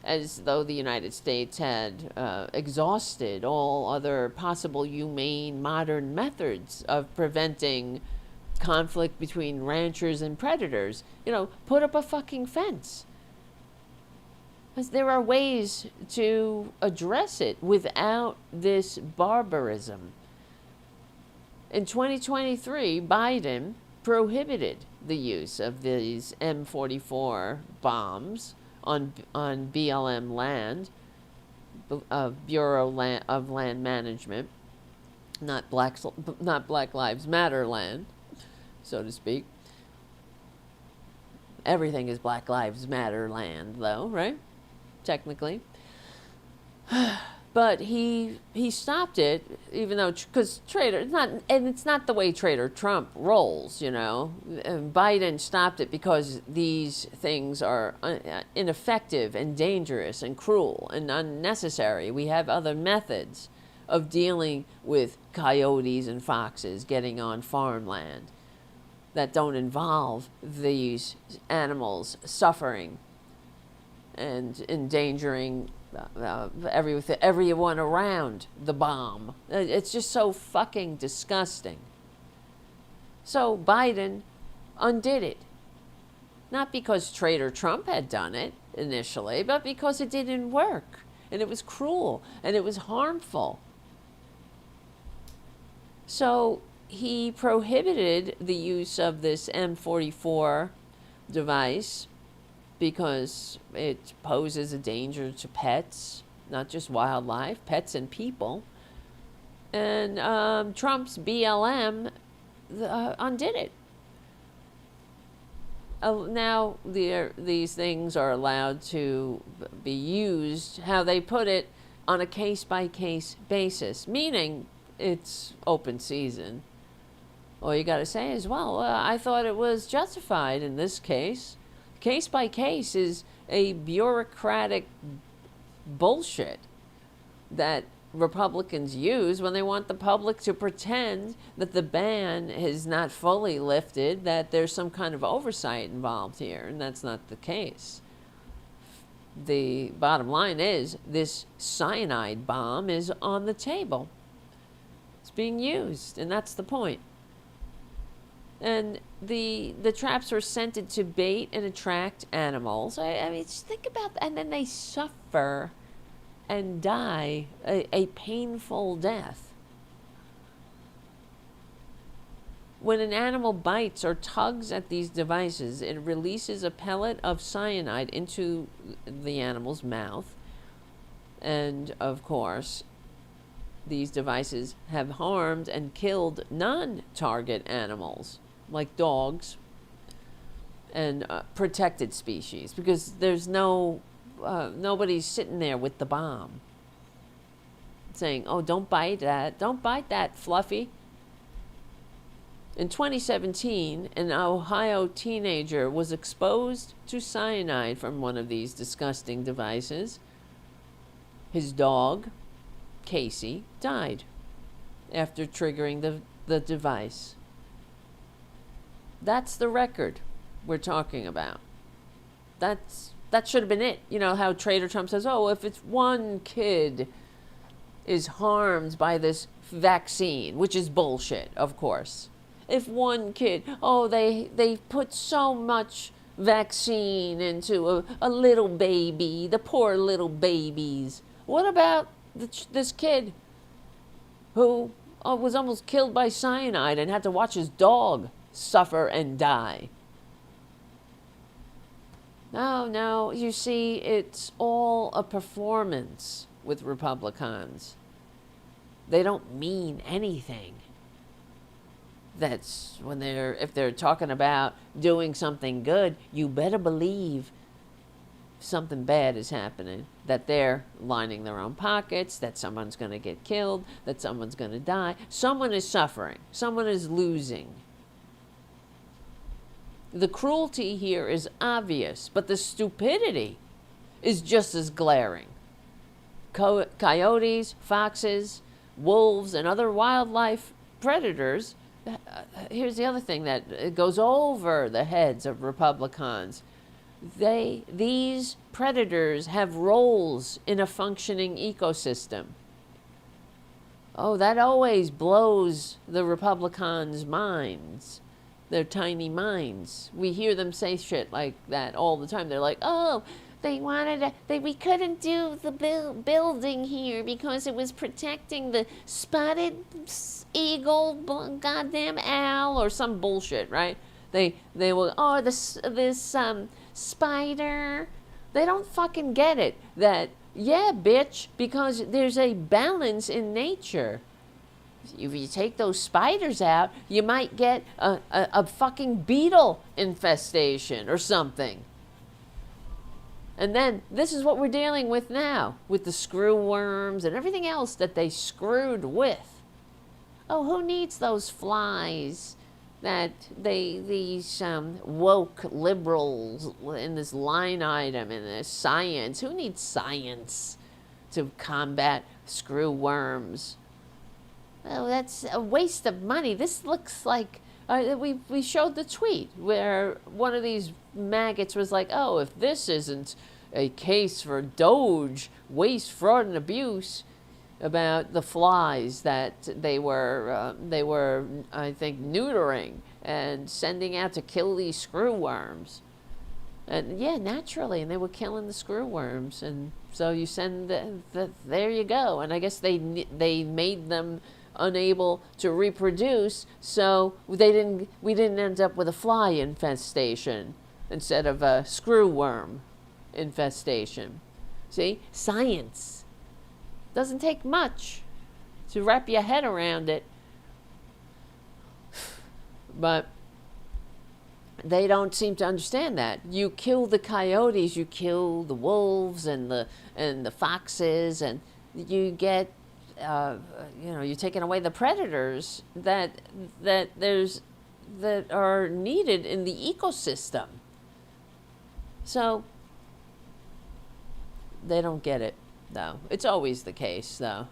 A: as though the United States had exhausted all other possible humane modern methods of preventing conflict between ranchers and predators. You know, put up a fucking fence. Because there are ways to address it without this barbarism. In 2023, Biden prohibited the use of these M44 bombs on BLM land, Bureau of Land Management, not Black Lives Matter land, so to speak. Everything is Black Lives Matter land, though, right? Technically. But he stopped it, even though, because it's not the way Traitor Trump rolls, you know. Biden stopped it because these things are ineffective and dangerous and cruel and unnecessary. We have other methods of dealing with coyotes and foxes getting on farmland that don't involve these animals suffering and endangering everyone around the bomb. It's just so fucking disgusting. So Biden undid it. Not because Traitor Trump had done it initially, but because it didn't work. And it was cruel. And it was harmful. So he prohibited the use of this M44 device because it poses a danger to pets, not just wildlife, pets and people. And Trump's BLM undid it. Now these things are allowed to be used, how they put it, on a case-by-case basis, meaning it's open season. All you got to say is, well, I thought it was justified in this case. Case-by-case is a bureaucratic bullshit that Republicans use when they want the public to pretend that the ban is not fully lifted, that there's some kind of oversight involved here, and that's not the case. The bottom line is this cyanide bomb is on the table. It's being used, and that's the point. And the traps were scented to bait and attract animals. I mean, just think about that. And then they suffer and die a painful death. When an animal bites or tugs at these devices, it releases a pellet of cyanide into the animal's mouth. And, of course, these devices have harmed and killed non-target animals, like dogs and protected species, because there's nobody's sitting there with the bomb saying, oh, don't bite that, Fluffy. In 2017, an Ohio teenager was exposed to cyanide from one of these disgusting devices. His dog, Casey, died after triggering the device. That's the record we're talking about. That should have been it. You know how Trader Trump says, oh, if it's one kid is harmed by this vaccine, which is bullshit, of course. If one kid, oh, they put so much vaccine into a little baby, the poor little babies. What about this kid who was almost killed by cyanide and had to watch his dog suffer and die? No, you see, it's all a performance with Republicans. They don't mean anything. That's when if they're talking about doing something good, you better believe something bad is happening, that they're lining their own pockets, that someone's going to get killed, that someone's going to die. Someone is suffering. Someone is losing. The cruelty here is obvious, but the stupidity is just as glaring. Coyotes, foxes, wolves, and other wildlife predators. Here's the other thing that goes over the heads of Republicans. These predators have roles in a functioning ecosystem. Oh, that always blows the Republicans' minds, their tiny minds. We hear them say shit like that all the time. They're like, oh, we couldn't do the building here because it was protecting the spotted eagle, goddamn owl, or some bullshit, right? They will, oh, this spider. They don't fucking get it that, yeah, bitch, because there's a balance in nature. If you take those spiders out, you might get a fucking beetle infestation or something. And then this is what we're dealing with now, with the screw worms and everything else that they screwed with. Oh, who needs those flies that these woke liberals in this line item in this science? Who needs science to combat screw worms? Oh, that's a waste of money. This looks like we showed the tweet where one of these maggots was like, oh, if this isn't a case for Doge, waste, fraud, and abuse, about the flies that they were, I think, neutering and sending out to kill these screw worms. And yeah, naturally, and they were killing the screw worms. And so you send there you go. And I guess they made them unable to reproduce, so we didn't end up with a fly infestation instead of a screwworm infestation. See, science doesn't take much to wrap your head around it, but they don't seem to understand that. You kill the coyotes, you kill the wolves and the foxes, and you get you're taking away the predators that are needed in the ecosystem. So they don't get it, though. It's always the case, though.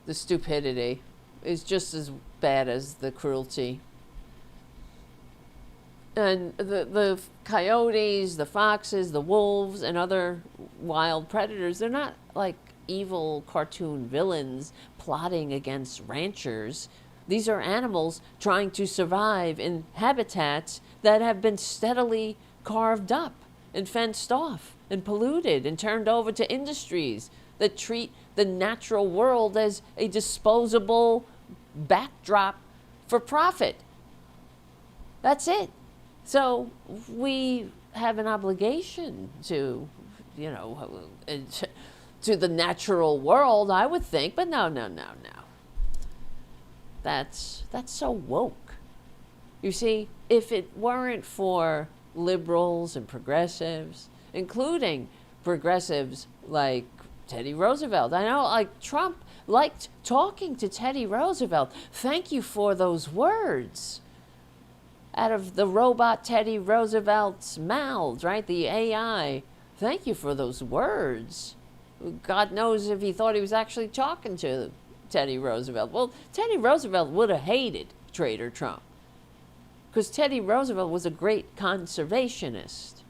A: The stupidity is just as bad as the cruelty. And the coyotes, the foxes, the wolves, and other wild predators, they're not like evil cartoon villains plotting against ranchers. These are animals trying to survive in habitats that have been steadily carved up and fenced off and polluted and turned over to industries that treat the natural world as a disposable backdrop for profit. That's it. So we have an obligation to, to the natural world, I would think, but no. That's so woke. You see, if it weren't for liberals and progressives, including progressives like Teddy Roosevelt. I know, like, Trump liked talking to Teddy Roosevelt. Thank you for those words out of the robot Teddy Roosevelt's mouths, right? The AI. Thank you for those words. God knows if he thought he was actually talking to Teddy Roosevelt. Well, Teddy Roosevelt would have hated Traitor Trump, because Teddy Roosevelt was a great conservationist.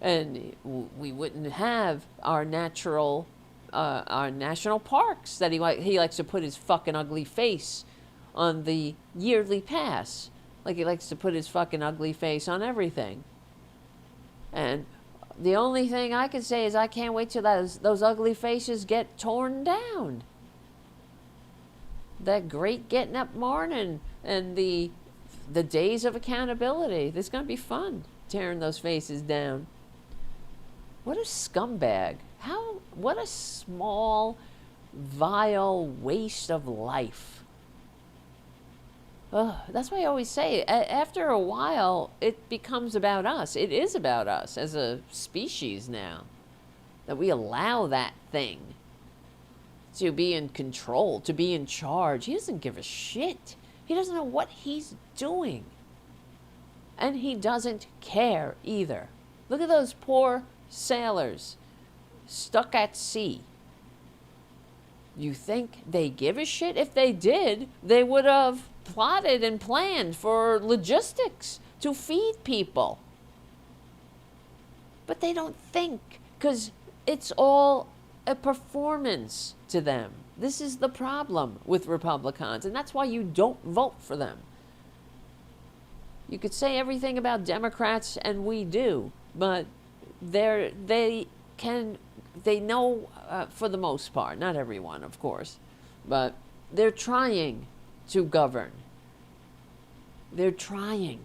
A: And we wouldn't have our national parks that he likes to put his fucking ugly face on the yearly pass. Like he likes to put his fucking ugly face on everything. And the only thing I can say is I can't wait till those ugly faces get torn down. That great getting up morning and the days of accountability. This is going to be fun, tearing those faces down. What a scumbag. What a small, vile waste of life. That's why I always say, after a while, it becomes about us. It is about us as a species now, that we allow that thing to be in control, to be in charge. He doesn't give a shit. He doesn't know what he's doing. And he doesn't care either. Look at those poor sailors stuck at sea. You think they give a shit? If they did, they would have plotted and planned for logistics to feed people. But they don't think, because it's all a performance to them. This is the problem with Republicans, and that's why you don't vote for them. You could say everything about Democrats, and we do, but they know, for the most part, not everyone, of course, but they're trying to govern. They're trying.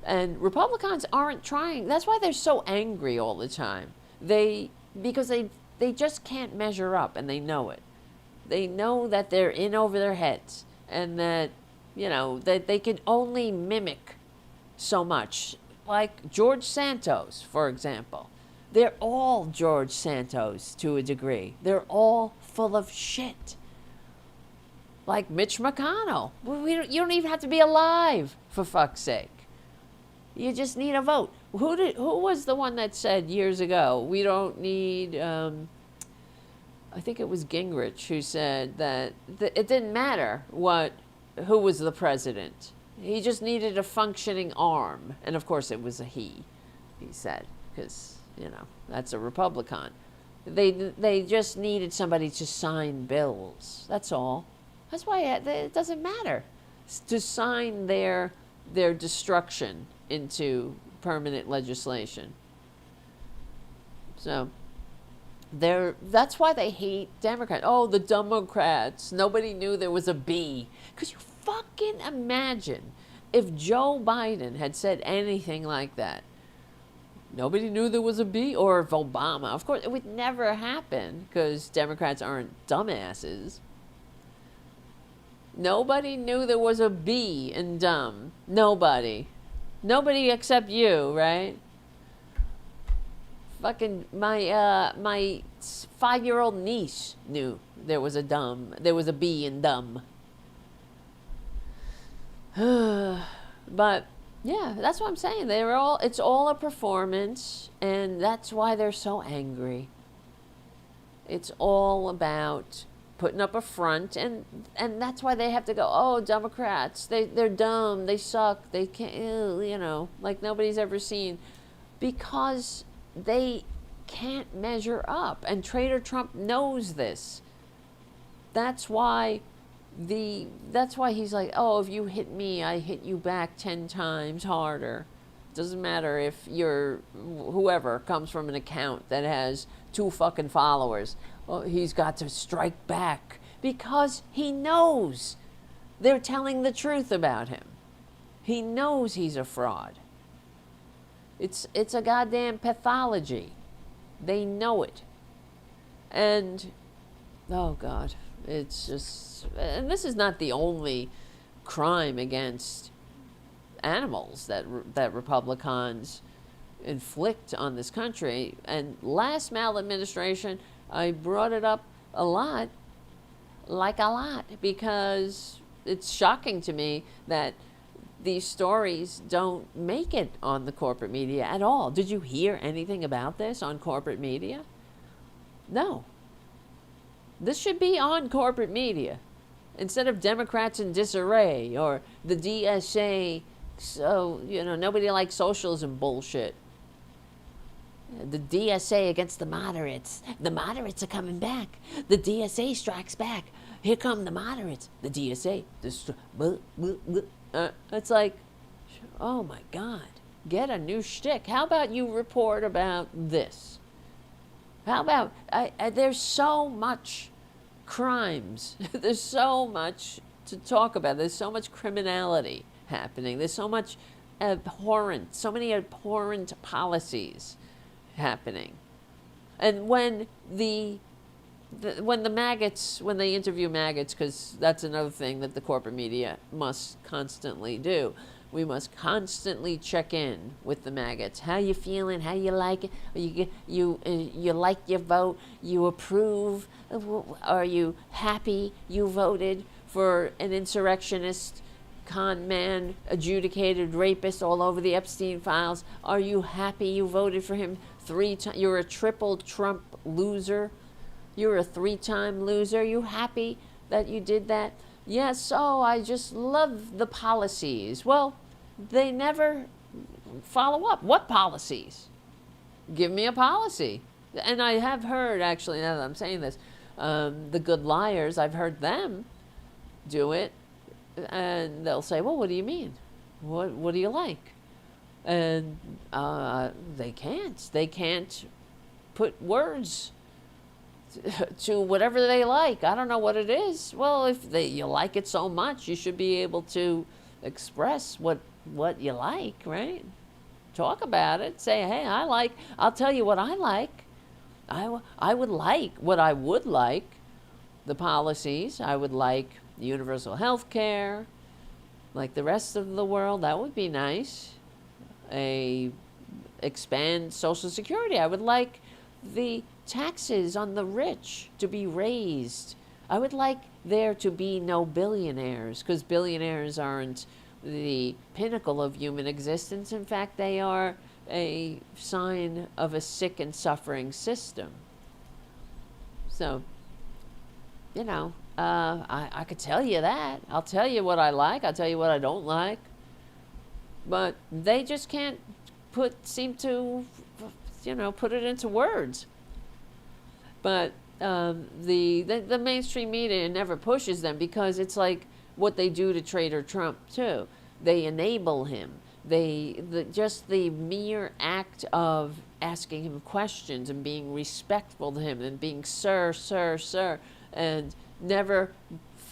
A: And Republicans aren't trying. That's why they're so angry all the time. Because they just can't measure up, and they know it. They know that they're in over their heads, and that, that they can only mimic so much. Like George Santos, for example. They're all George Santos to a degree. They're all full of shit. Like Mitch McConnell. You don't even have to be alive, for fuck's sake. You just need a vote. Who was the one that said years ago, we don't need, I think it was Gingrich who said that it didn't matter who was the president. He just needed a functioning arm. And of course it was a he said, because, that's a Republican. They just needed somebody to sign bills. That's all. That's why it doesn't matter. To sign their destruction into permanent legislation. So, That's why they hate Democrats. Oh, the Democrats. Nobody knew there was a B. Because you fucking imagine if Joe Biden had said anything like that. Nobody knew there was a B. Or if Obama. Of course, it would never happen because Democrats aren't dumbasses. Nobody knew there was a B in dumb. Nobody. Nobody except you, right? Fucking my 5-year-old niece knew there was a B in dumb. But yeah, that's what I'm saying. It's all a performance, and that's why they're so angry. It's all about putting up a front, and that's why they have to go, oh, Democrats, they're dumb, they suck, they can't, you know, like nobody's ever seen, because they can't measure up, and Trader Trump knows this. That's why he's like, oh, if you hit me, I hit you back 10 times harder. Doesn't matter if you're whoever comes from an account that has 2 fucking followers. Oh, he's got to strike back because he knows they're telling the truth about him. He knows he's a fraud. It's a goddamn pathology. They know it. And, oh God, it's just, and this is not the only crime against animals that Republicans inflict on this country. And last maladministration, I brought it up a lot, because it's shocking to me that these stories don't make it on the corporate media at all. Did you hear anything about this on corporate media? No. This should be on corporate media instead of Democrats in disarray or the DSA. So, you know, nobody likes socialism bullshit. The DSA against the moderates. The moderates are coming back. The DSA strikes back. Here come the moderates. The DSA. It's like, oh my God, get a new shtick. How about you report about this? How about, there's so much crimes. There's so much to talk about. There's so much criminality happening. There's so much so many abhorrent policies happening. And when the maggots, when they interview maggots, because that's another thing that the corporate media must constantly do. We must constantly check in with the maggots. How you feeling? How you like it? You like your vote? You approve? Are you happy you voted for an insurrectionist, con man, adjudicated rapist all over the Epstein files? Are you happy you voted for him 3 times? You're a triple Trump loser. You're a 3-time loser. You happy that you did that? Yes, so I just love the policies. Well, they never follow up. What policies? Give me a policy. And I have heard, actually, now that I'm saying this, the good liars, I've heard them do it. And they'll say, well, what do you mean? What do you like? And they can't put words to whatever they like. I don't know what it is. Well, if you like it so much, you should be able to express what you like, right? Talk about it. Say, hey, I'll tell you what I like. I would like what I would like, the policies. I would like universal health care, like the rest of the world. That would be nice. Expand Social Security. I would like the taxes on the rich to be raised. I would like there to be no billionaires, because billionaires aren't the pinnacle of human existence. In fact, they are a sign of a sick and suffering system. So, you know, I could tell you that. I'll tell you what I like. I'll tell you what I don't like. But they just can't seem to, you know, put it into words. But the mainstream media never pushes them, because it's like what they do to Trader Trump too. They enable him just the mere act of asking him questions and being respectful to him and being sir, sir, sir, and never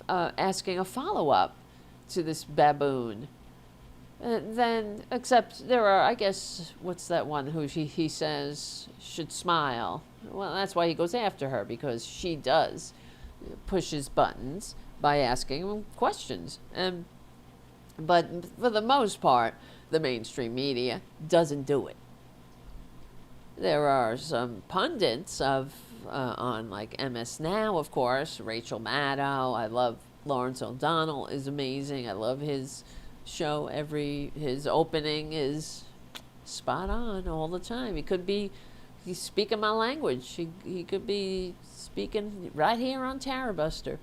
A: asking a follow-up to this baboon. Then, except there are, I guess, what's that one who he says should smile? Well, that's why he goes after her, because she does push his buttons by asking him questions. But for the most part, the mainstream media doesn't do it. There are some pundits on like MS Now, of course, Rachel Maddow. I love Lawrence O'Donnell is amazing. I love his show. His opening is spot on all the time. He's speaking my language. He could be speaking right here on Tarabuster.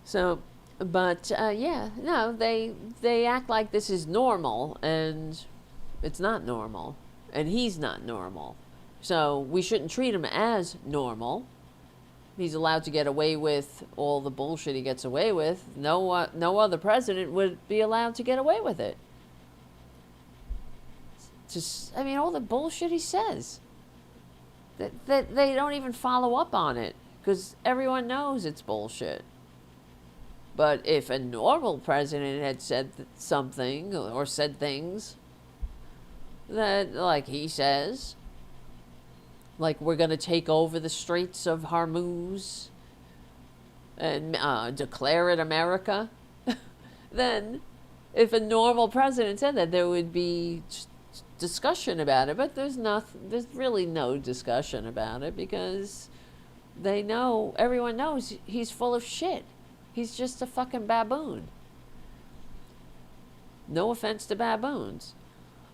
A: So, but they act like this is normal, and it's not normal, and he's not normal. So we shouldn't treat him as normal. He's allowed to get away with all the bullshit he gets away with. No other president would be allowed to get away with it. All the bullshit he says. That they don't even follow up on it, because everyone knows it's bullshit. But if a normal president had said something or said things that, like he says, like we're going to take over the Straits of Hormuz and declare it America, then if a normal president said that, there would be discussion about it. But there's really no discussion about it, because everyone knows he's full of shit. He's just a fucking baboon. No offense to baboons.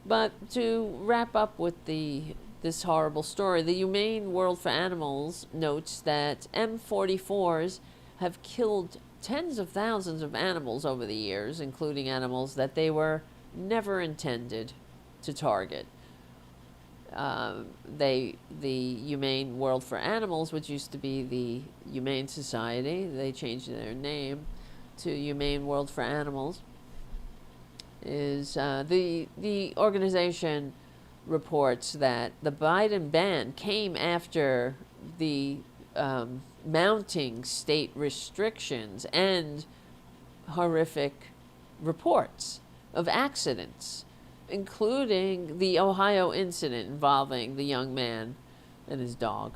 A: But to wrap up with this horrible story, the Humane World for Animals notes that M44s have killed tens of thousands of animals over the years, including animals that they were never intended to target. The Humane World for Animals, which used to be the Humane Society, they changed their name to Humane World for Animals, is the organization reports that the Biden ban came after the mounting state restrictions and horrific reports of accidents, including the Ohio incident involving the young man and his dog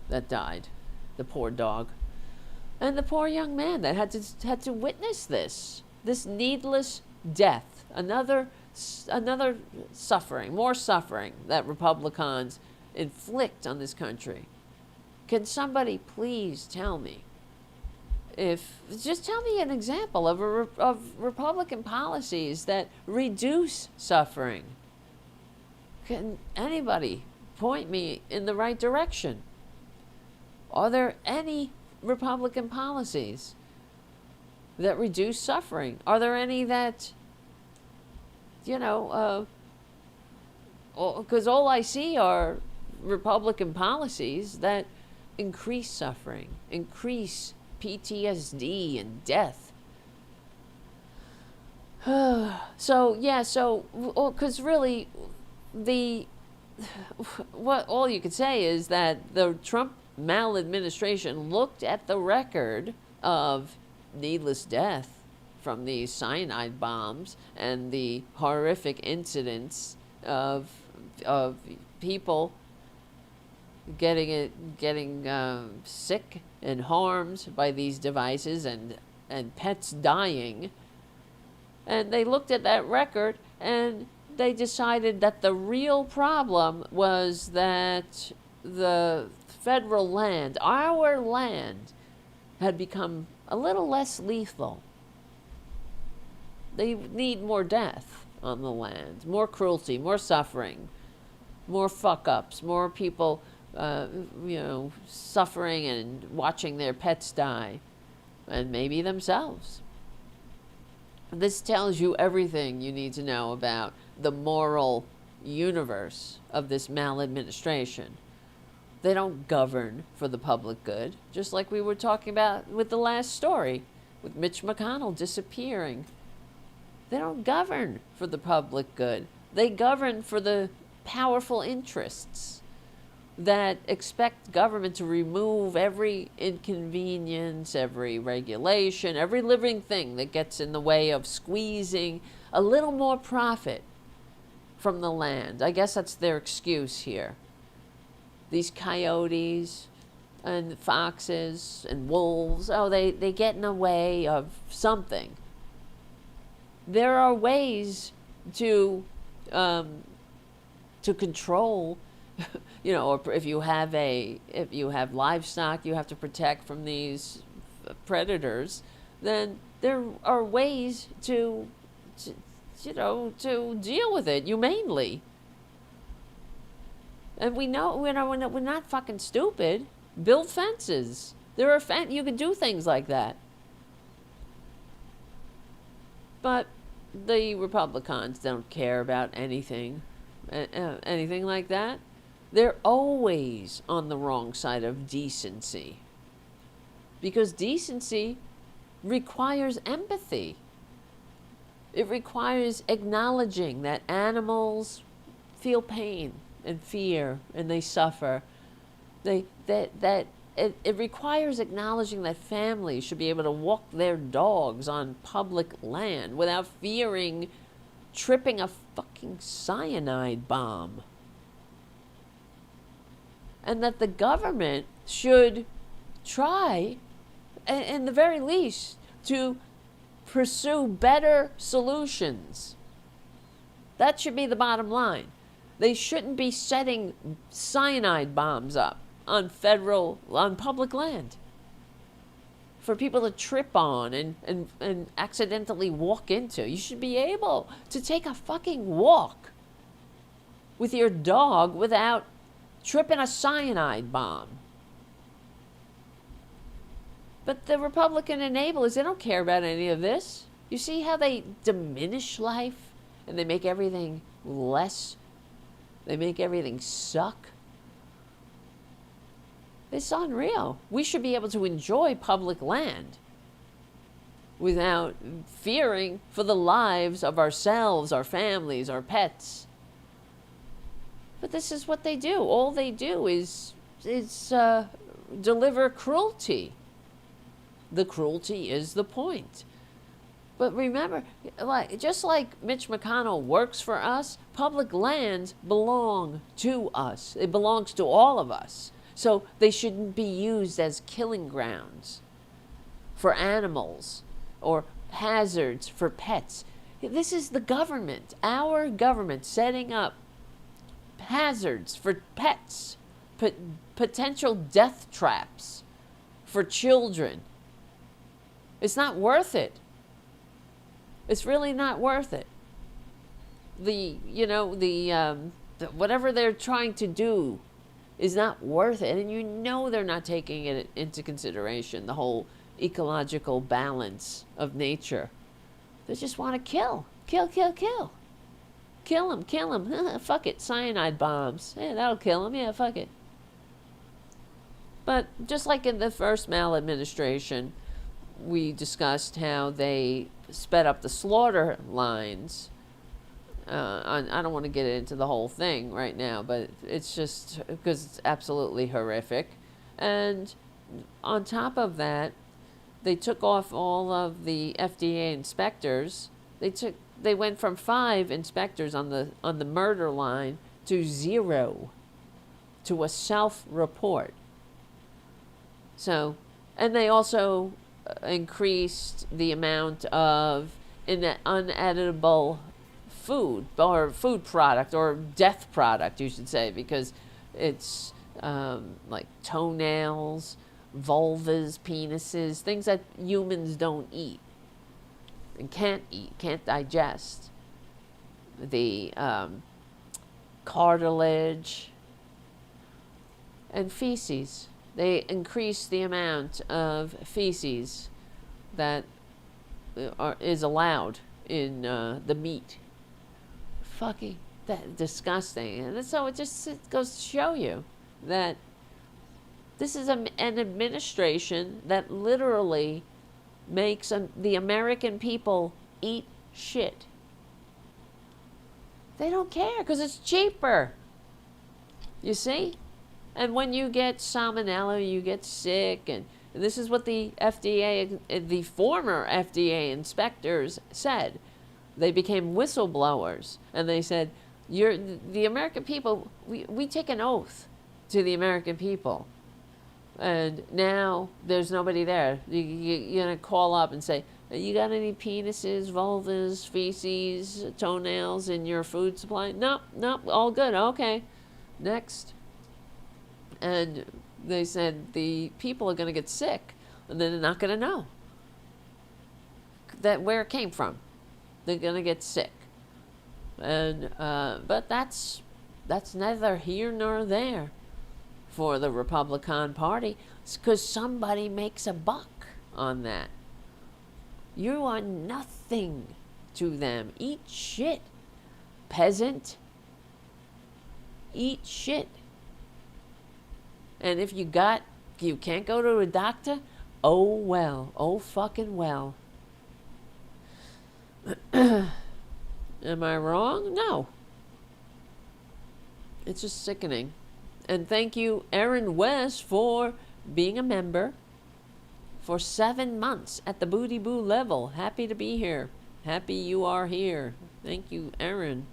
A: that died, the poor dog, and the poor young man that had to witness this needless death, another suffering, more suffering that Republicans inflict on this country. Can somebody please tell me? Just tell me an example of Republican policies that reduce suffering. Can anybody point me in the right direction? Are there any Republican policies that reduce suffering? Are there any that, because all I see are Republican policies that increase suffering, increase PTSD and death. Because really, all you could say is that the Trump maladministration looked at the record of needless death from the cyanide bombs and the horrific incidents of people getting sick and harmed by these devices and pets dying. And they looked at that record and they decided that the real problem was that the federal land, our land, had become a little less lethal. They need more death on the land, more cruelty, more suffering, more fuck-ups, more people suffering and watching their pets die, and maybe themselves. This tells you everything you need to know about the moral universe of this maladministration. They don't govern for the public good, just like we were talking about with the last story, with Mitch McConnell disappearing. They don't govern for the public good. They govern for the powerful interests that expect government to remove every inconvenience, every regulation, every living thing that gets in the way of squeezing a little more profit from the land. I guess that's their excuse here. These coyotes and foxes and wolves, they get in the way of something. There are ways to control, or if you have livestock you have to protect from these predators, then there are ways to deal with it humanely. And we know we're not fucking stupid. Build fences. There are you can do things like that. But the Republicans don't care about anything like that. They're always on the wrong side of decency. Because decency requires empathy. It requires acknowledging that animals feel pain and fear and they suffer. It requires acknowledging that families should be able to walk their dogs on public land without fearing tripping a fucking cyanide bomb. And that the government should try, in the very least, to pursue better solutions. That should be the bottom line. They shouldn't be setting cyanide bombs up on public land for people to trip on and accidentally walk into. You should be able to take a fucking walk with your dog without tripping a cyanide bomb. But the Republican enablers, they don't care about any of this. You see how they diminish life and they make everything less? They make everything suck. It's unreal. We should be able to enjoy public land without fearing for the lives of ourselves, our families, our pets. But this is what they do. All they do is deliver cruelty. The cruelty is the point. But remember, just like Mitch McConnell works for us, public lands belong to us. It belongs to all of us. So they shouldn't be used as killing grounds for animals or hazards for pets. This is the government, our government, setting up hazards for pets, potential death traps for children. It's not worth it. It's really not worth it. Whatever they're trying to do is not worth it. And they're not taking it into consideration, the whole ecological balance of nature. They just want to kill. Kill. Kill them. Fuck it. Cyanide bombs. Yeah, that'll kill them. Yeah, fuck it. But just like in the first maladministration, we discussed how they sped up the slaughter lines. I don't want to get into the whole thing right now, but it's just because it's absolutely horrific. And on top of that, they took off all of the FDA inspectors. They went from 5 inspectors on the murder line to 0, to a self-report. So, and they also increased the amount of uneditable food, or food product, or death product, you should say, because it's like toenails, vulvas, penises, things that humans don't eat and can't digest. The cartilage and feces. They increase the amount of feces that is allowed in the meat. Fucking disgusting. And so it goes to show you that this is an administration that literally makes the American people eat shit. They don't care because it's cheaper. You see? And when you get salmonella, you get sick, and this is what the FDA, the former FDA inspectors said. They became whistleblowers, and they said, the American people, we take an oath to the American people. And now there's nobody there. You're going to call up and say, you got any penises, vulvas, feces, toenails in your food supply? Nope, all good. Okay, next. And they said the people are going to get sick, and then they're not going to know where it came from. They're going to get sick. And but that's neither here nor there for the Republican Party, because somebody makes a buck on that. You are nothing to them. Eat shit, peasant. Eat shit. And if you can't go to a doctor, oh well. Oh fucking well. Am I wrong? No. It's just sickening. And thank you, Aaron West, for being a member for 7 months at the Booty Boo level. Happy to be here. Happy you are here. Thank you, Aaron.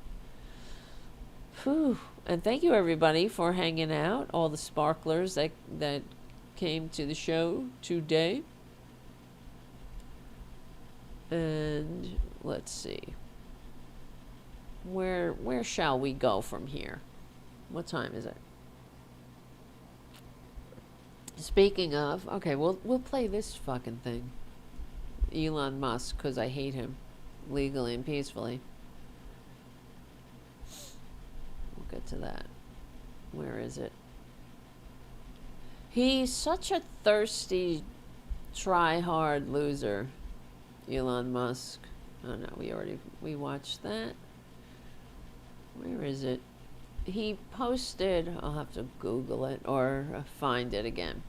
A: Whew. And thank you, everybody, for hanging out. All the sparklers that came to the show today. And let's see. Where shall we go from here? What time is it? Speaking of, okay, we'll play this fucking thing. Elon Musk, because I hate him, legally and peacefully. We'll get to that. Where is it? He's such a thirsty, try-hard loser, Elon Musk. Oh no, we watched that. Where is it? He posted, I'll have to Google it or find it again.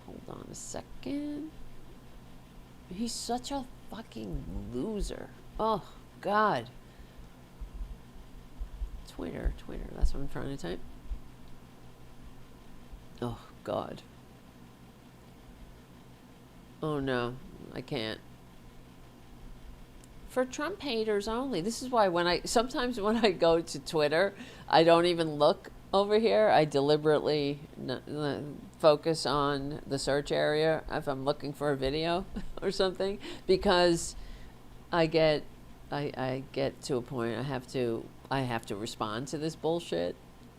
A: Hold on a second. He's such a fucking loser. Oh, God. Twitter, that's what I'm trying to type. Oh, God. Oh, no, I can't. For Trump haters only. This is why sometimes when I go to Twitter, I don't even look over here. I deliberately focus on the search area if I'm looking for a video or something, because I get to a point I have to respond to this bullshit,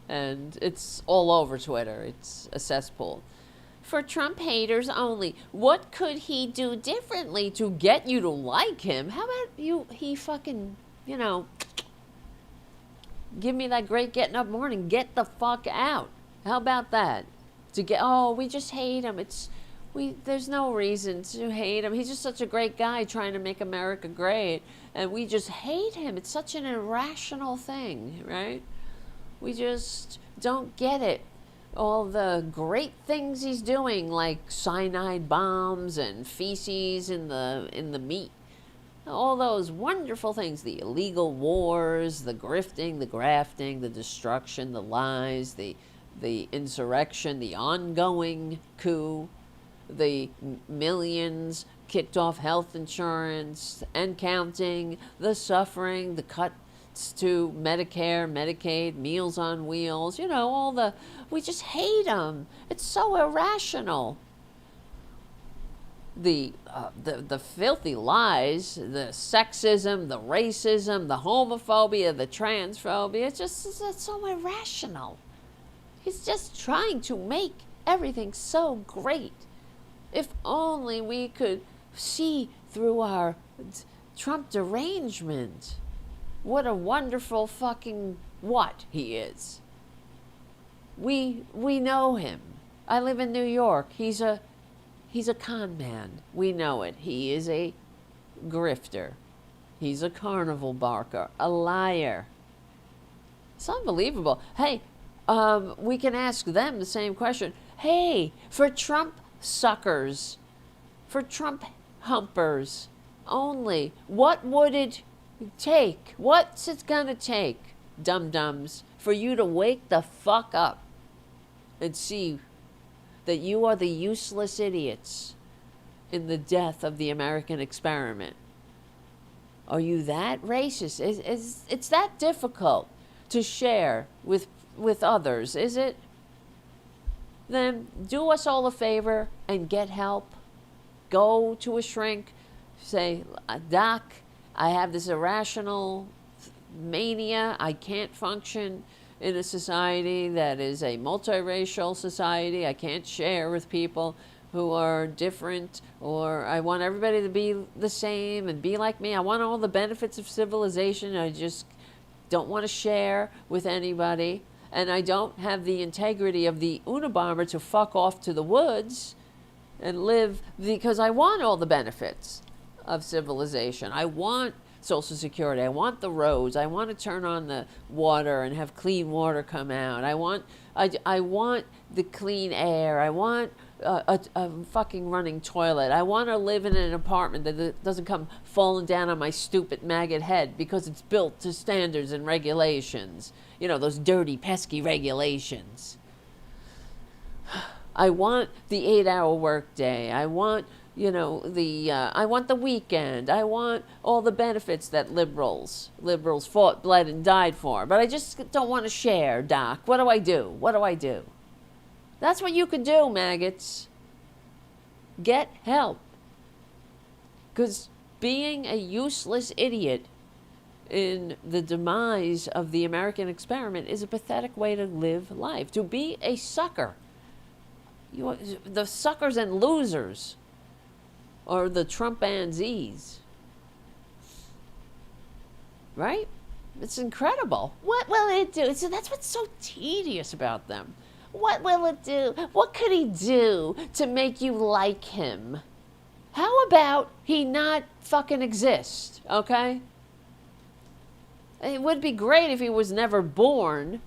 A: and it's all over Twitter. It's a cesspool. For Trump haters only. What could he do differently to get you to like him? How about he fucking, give me that great getting up morning. Get the fuck out. How about that? We just hate him. There's no reason to hate him. He's just such a great guy trying to make America great. And we just hate him. It's such an irrational thing, right? We just don't get it. All the great things he's doing, like cyanide bombs and feces in the meat. All those wonderful things, the illegal wars, the grifting, the grafting, the destruction, the lies, the insurrection, the ongoing coup, the millions kicked off health insurance and counting, the suffering, the cuts to Medicare, Medicaid, Meals on Wheels, we just hate them. It's so irrational. The filthy lies, the sexism, the racism, the homophobia, the transphobia, it's so irrational. He's just trying to make everything so great. If only we could see through our Trump derangement. What a wonderful fucking what he is. We know him. I live in New York. He's a con man. We know it. He is a grifter. He's a carnival barker, a liar. It's unbelievable. Hey, we can ask them the same question. Hey, for Trump suckers, for Trump humpers, only. What would it take? What's it gonna take, dum-dums, for you to wake the fuck up and see that you are the useless idiots in the death of the American experiment? Are you that racist? It's that difficult to share with others, is it? Then do us all a favor and get help. Go to a shrink, say, Doc, I have this irrational mania. I can't function in a society that is a multiracial society. I can't share with people who are different, or I want everybody to be the same and be like me. I want all the benefits of civilization. I just don't want to share with anybody. And I don't have the integrity of the Unabomber to fuck off to the woods and live because I want all the benefits of civilization. I want Social Security. I want the roads. I want to turn on the water and have clean water come out. I want the clean air. I want a fucking running toilet. I want to live in an apartment that doesn't come falling down on my stupid maggot head because it's built to standards and regulations. You know, those dirty, pesky regulations. I want the 8-hour workday. I want, I want the weekend. I want all the benefits that liberals fought, bled, and died for. But I just don't want to share, Doc. What do I do? What do I do? That's what you could do, maggots. Get help. Because being a useless idiot in the demise of the American experiment is a pathetic way to live life. To be a sucker. The suckers and losers are the Trumpanzees. Right? It's incredible. What will it do? So that's what's so tedious about them. What will it do? What could he do to make you like him? How about he not fucking exist, okay? It would be great if he was never born,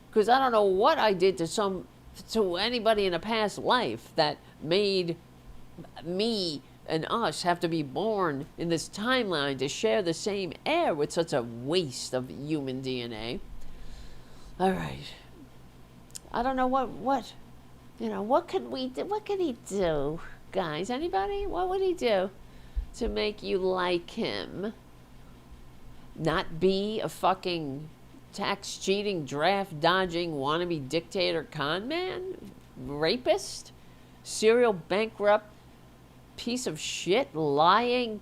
A: because I don't know what I did to anybody in a past life that made me and us have to be born in this timeline to share the same air with such a waste of human DNA. All right. I don't know what could we do? What could he do, guys? Anybody? What would he do to make you like him? Not be a fucking tax cheating, draft dodging, wannabe dictator con man? Rapist? Serial bankrupt piece of shit? Lying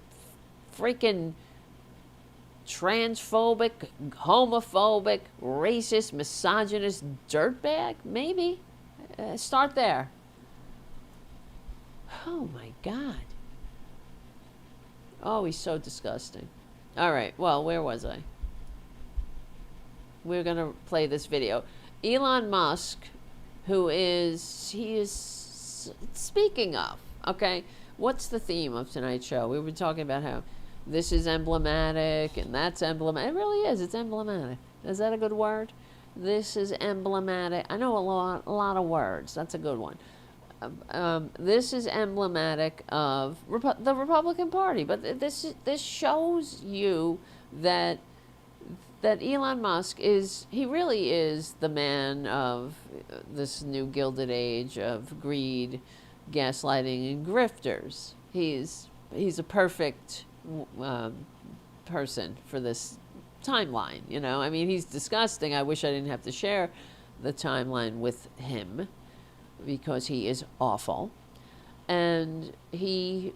A: freaking transphobic, homophobic, racist, misogynist dirtbag? Maybe. Start there. Oh my God. Oh, he's so disgusting. All right, well, where was I? We're going to play this video. Elon Musk, he is speaking of, okay, what's the theme of tonight's show? We were talking about how this is emblematic and that's emblematic. It really is. It's emblematic. Is that a good word? This is emblematic. I know a lot of words. That's a good one. This is emblematic of the Republican Party. But this shows you that Elon Musk really is the man of this new Gilded Age of greed, gaslighting, and grifters. He's a perfect person for this timeline, I mean, he's disgusting. I wish I didn't have to share the timeline with him because he is awful. And the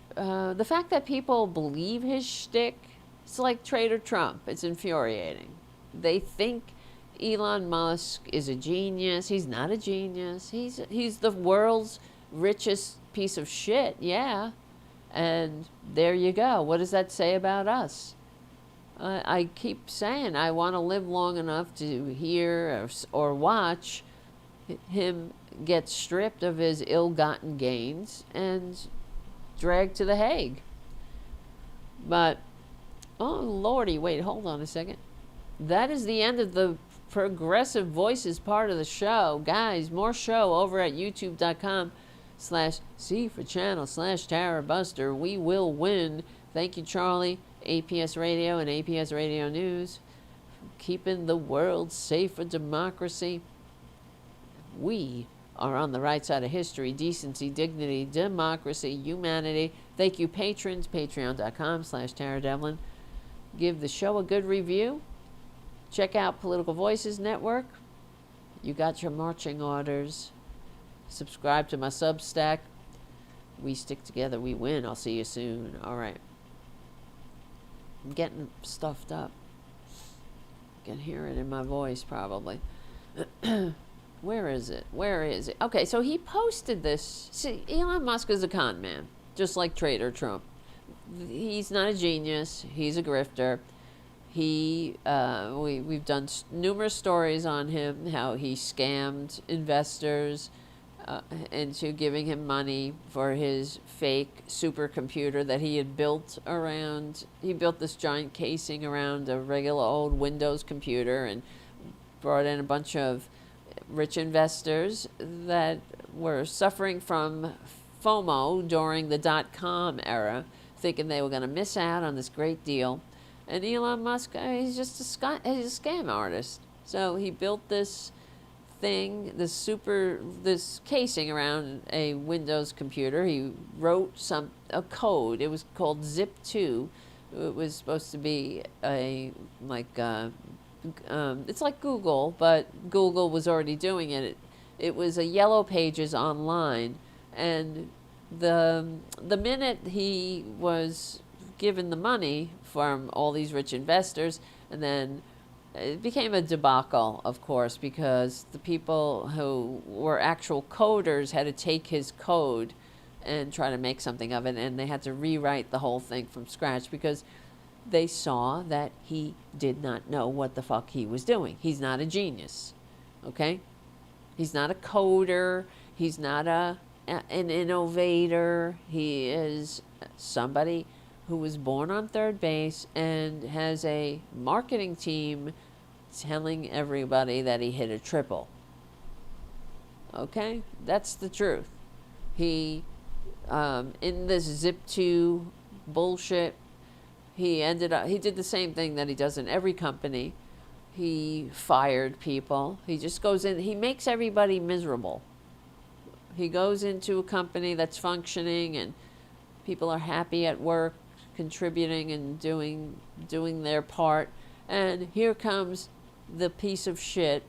A: fact that people believe his shtick, it's like Trader Trump. It's infuriating. They think Elon Musk is a genius. He's not a genius. He's the world's richest piece of shit, yeah. And there you go. What does that say about us? I keep saying I want to live long enough to hear or watch him get stripped of his ill-gotten gains and dragged to The Hague. But, oh lordy, wait, hold on a second. That is the end of the Progressive Voices part of the show. Guys, more show over at youtube.com/C for channel /Tarabuster. We will win Thank you, Charlie, APS Radio and APS Radio News, keeping the world safe for democracy. We are on the right side of history, decency, dignity, democracy, humanity. Thank you, patrons, patreon.com/TaraDevlin. Give the show a good review. Check out Political Voices Network. You got your marching orders. Subscribe to my Substack. We stick together, we win. I'll see you soon. All right. I'm getting stuffed up. You can hear it in my voice, probably. Where is it? Where is it? Okay, so he posted this. See, Elon Musk is a con man, just like Trader Trump. He's not a genius. He's a grifter. We've done numerous stories on him, how he scammed investors into giving him money for his fake supercomputer that he had built around. He built this giant casing around a regular old Windows computer and brought in a bunch of rich investors that were suffering from FOMO during the .com era, thinking they were going to miss out on this great deal. And Elon Musk, he's just he's a scam artist. So he built this thing, this casing around a Windows computer. He wrote a code. It was called Zip2. It was supposed to be it's like Google, but Google was already doing it. It was a Yellow Pages online, and the minute he was given the money from all these rich investors, and then it became a debacle, of course, because the people who were actual coders had to take his code and try to make something of it, and they had to rewrite the whole thing from scratch because they saw that he did not know what the fuck he was doing. He's not a genius, okay? He's not a coder. He's not an innovator. He is somebody who was born on third base and has a marketing team telling everybody that he hit a triple. Okay? That's the truth. He, in this Zip2 bullshit, he did the same thing that he does in every company. He fired people. He just goes in, he makes everybody miserable. He goes into a company that's functioning and people are happy at work, contributing and doing their part. And here comes the piece of shit,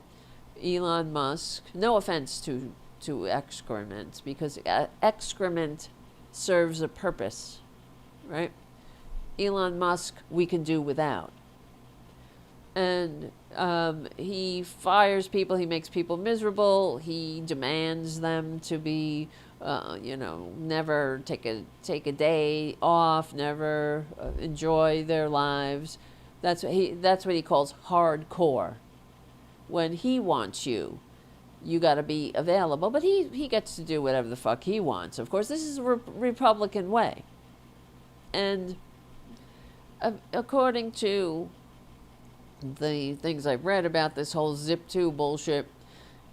A: Elon Musk. No offense to excrement, because excrement serves a purpose, right? Elon Musk, we can do without. And he fires people, he makes people miserable, he demands them to be, never take a day off, never enjoy their lives. That's what he calls hardcore. When he wants you, you got to be available, but he gets to do whatever the fuck he wants. Of course, this is a Republican way. And according to the things I've read about this whole Zip2 bullshit,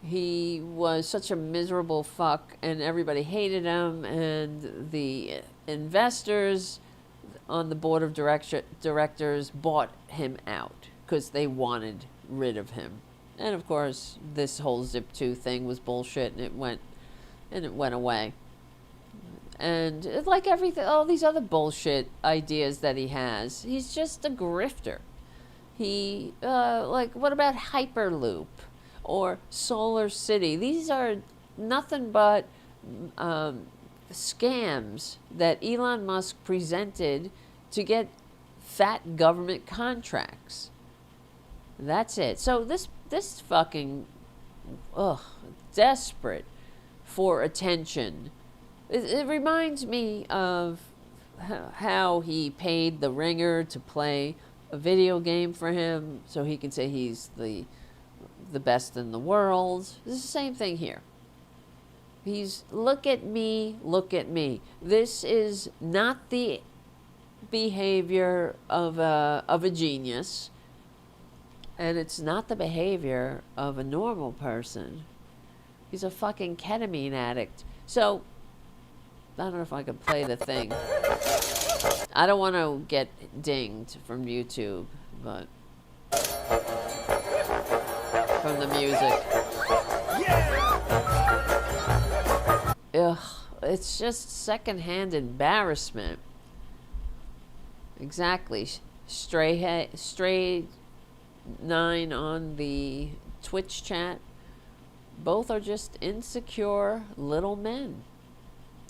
A: he was such a miserable fuck and everybody hated him, and the investors on the board of directors bought him out because they wanted rid of him. And of course, this whole Zip2 thing was bullshit, and it went away. And like everything, all these other bullshit ideas that he has, he's just a grifter. He, what about Hyperloop or Solar City? These are nothing but scams that Elon Musk presented to get fat government contracts. That's it. So this fucking, desperate for attention. It reminds me of how he paid the Ringer to play a video game for him so he can say he's the best in the world. This is the same thing here. He's, look at me, look at me. This is not the behavior of a genius, and it's not the behavior of a normal person. He's a fucking ketamine addict. So, I don't know if I could play the thing. I don't want to get dinged from YouTube, but from the music. Ugh, it's just secondhand embarrassment. Exactly. Stray 9 on the Twitch chat. Both are just insecure little men.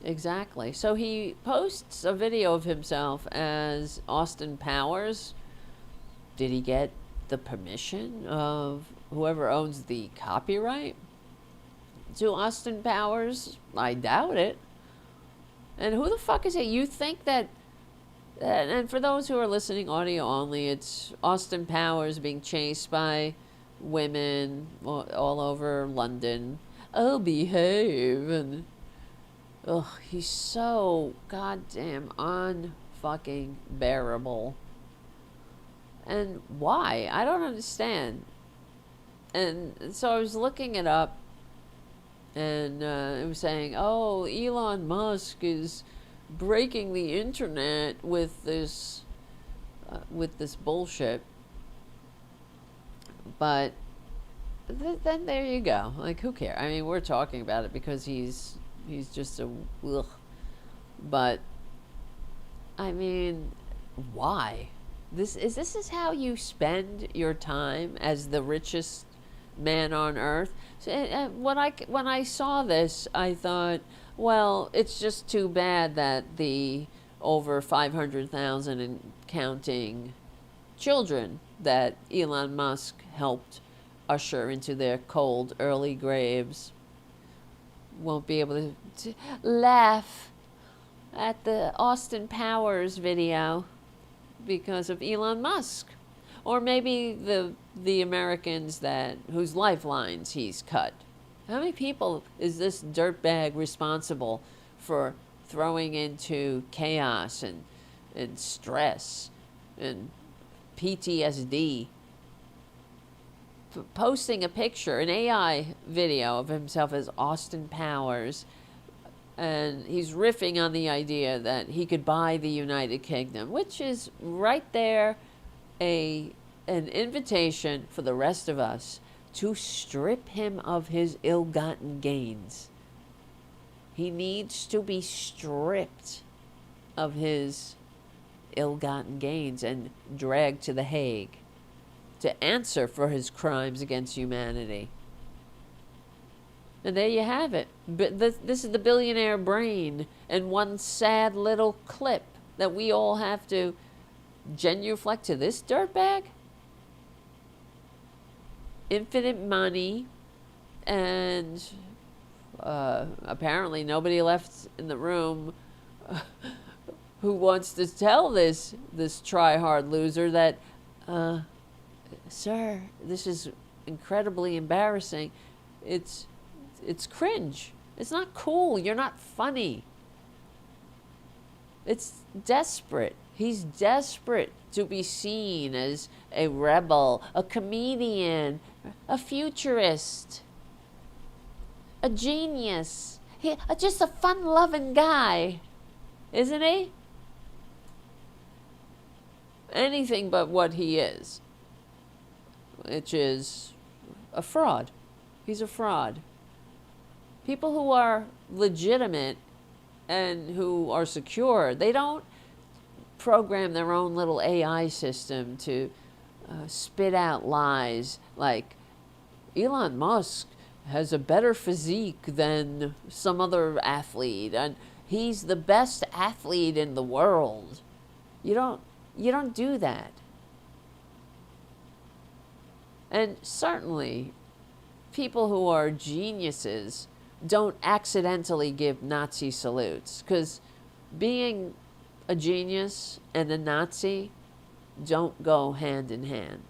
A: Exactly. So he posts a video of himself as Austin Powers. Did he get the permission of whoever owns the copyright to Austin Powers? I doubt it. And who the fuck is it? You think that, and for those who are listening audio only, it's Austin Powers being chased by women all over London. Oh, behave. And ugh, he's so goddamn unfucking bearable. And why? I don't understand. And so I was looking it up, and it was saying, oh, Elon Musk is breaking the internet with this bullshit. But then there you go. Like, who cares? I mean, we're talking about it because he's just a ugh. But I mean, why? This is how you spend your time as the richest man on earth. So, when I saw this, I thought, well, it's just too bad that the over 500,000 and counting children that Elon Musk helped usher into their cold early graves won't be able to laugh at the Austin Powers video because of Elon Musk. Or maybe the Americans whose lifelines he's cut. How many people is this dirtbag responsible for throwing into chaos and stress and PTSD? Posting a picture, an AI video of himself as Austin Powers, and he's riffing on the idea that he could buy the United Kingdom, which is right there an invitation for the rest of us to strip him of his ill-gotten gains. He needs to be stripped of his ill-gotten gains and dragged to The Hague to answer for his crimes against humanity. And there you have it. But this is the billionaire brain and one sad little clip that we all have to genuflect to this dirtbag. Infinite money, and apparently nobody left in the room who wants to tell this try-hard loser that, sir, this is incredibly embarrassing. It's cringe. It's not cool. You're not funny. It's desperate. He's desperate to be seen as a rebel, a comedian, a futurist, a genius. Just a fun-loving guy, isn't he? Anything but what he is, which is a fraud. He's a fraud. People who are legitimate and who are secure, they don't program their own little AI system to spit out lies like Elon Musk has a better physique than some other athlete and he's the best athlete in the world. You don't do that. And certainly people who are geniuses don't accidentally give Nazi salutes, because being a genius and a Nazi don't go hand in hand.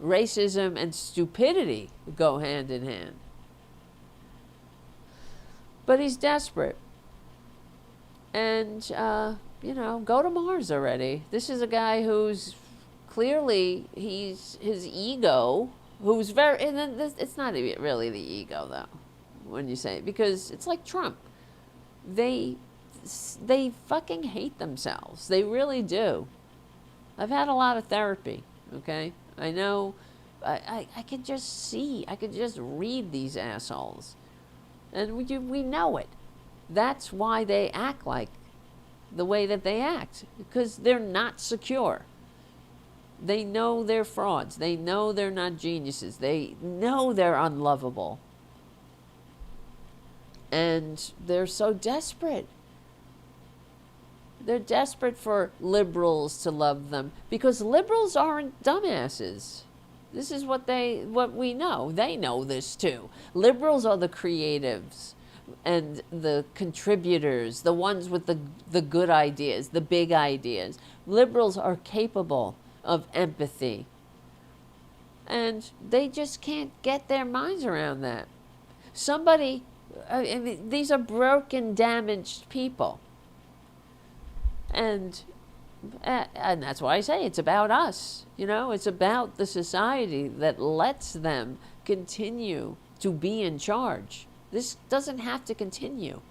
A: Racism and stupidity go hand in hand. But he's desperate. And, go to Mars already. This is a guy who's clearly, his ego, who's very, and then it's not really the ego though, when you say it, because it's like Trump. they fucking hate themselves. They really do. I've had a lot of therapy, okay? I know, I could just see, I could just read these assholes. And we know it. That's why they act like the way that they act, because they're not secure. They know they're frauds. They know they're not geniuses. They know they're unlovable. And they're so desperate. They're desperate for liberals to love them, because liberals aren't dumbasses. This is what we know. They know this too. Liberals are the creatives and the contributors, the ones with the good ideas, the big ideas. Liberals are capable of empathy. And they just can't get their minds around that. Somebody, I mean, these are broken, damaged people. And that's why I say it's about us. You know, it's about the society that lets them continue to be in charge. This doesn't have to continue.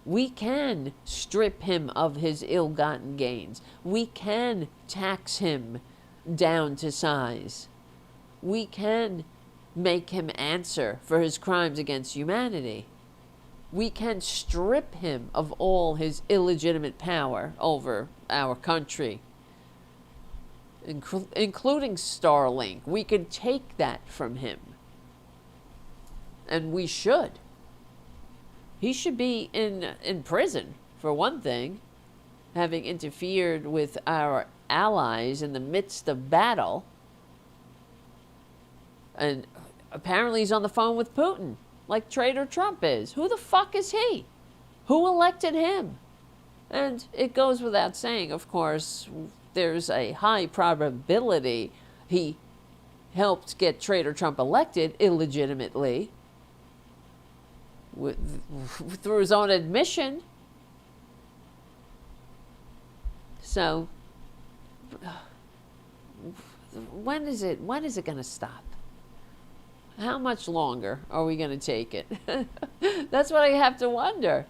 A: We can strip him of his ill-gotten gains. We can tax him down to size. We can make him answer for his crimes against humanity. We can strip him of all his illegitimate power over our country, including Starlink. We could take that from him. And we should. He should be in prison, for one thing, having interfered with our allies in the midst of battle. And apparently he's on the phone with Putin, like traitor Trump is. Who the fuck is he? Who elected him? And it goes without saying, of course, there's a high probability he helped get traitor Trump elected illegitimately, through his own admission. So when is it going to stop? How much longer are we going to take it? That's what I have to wonder.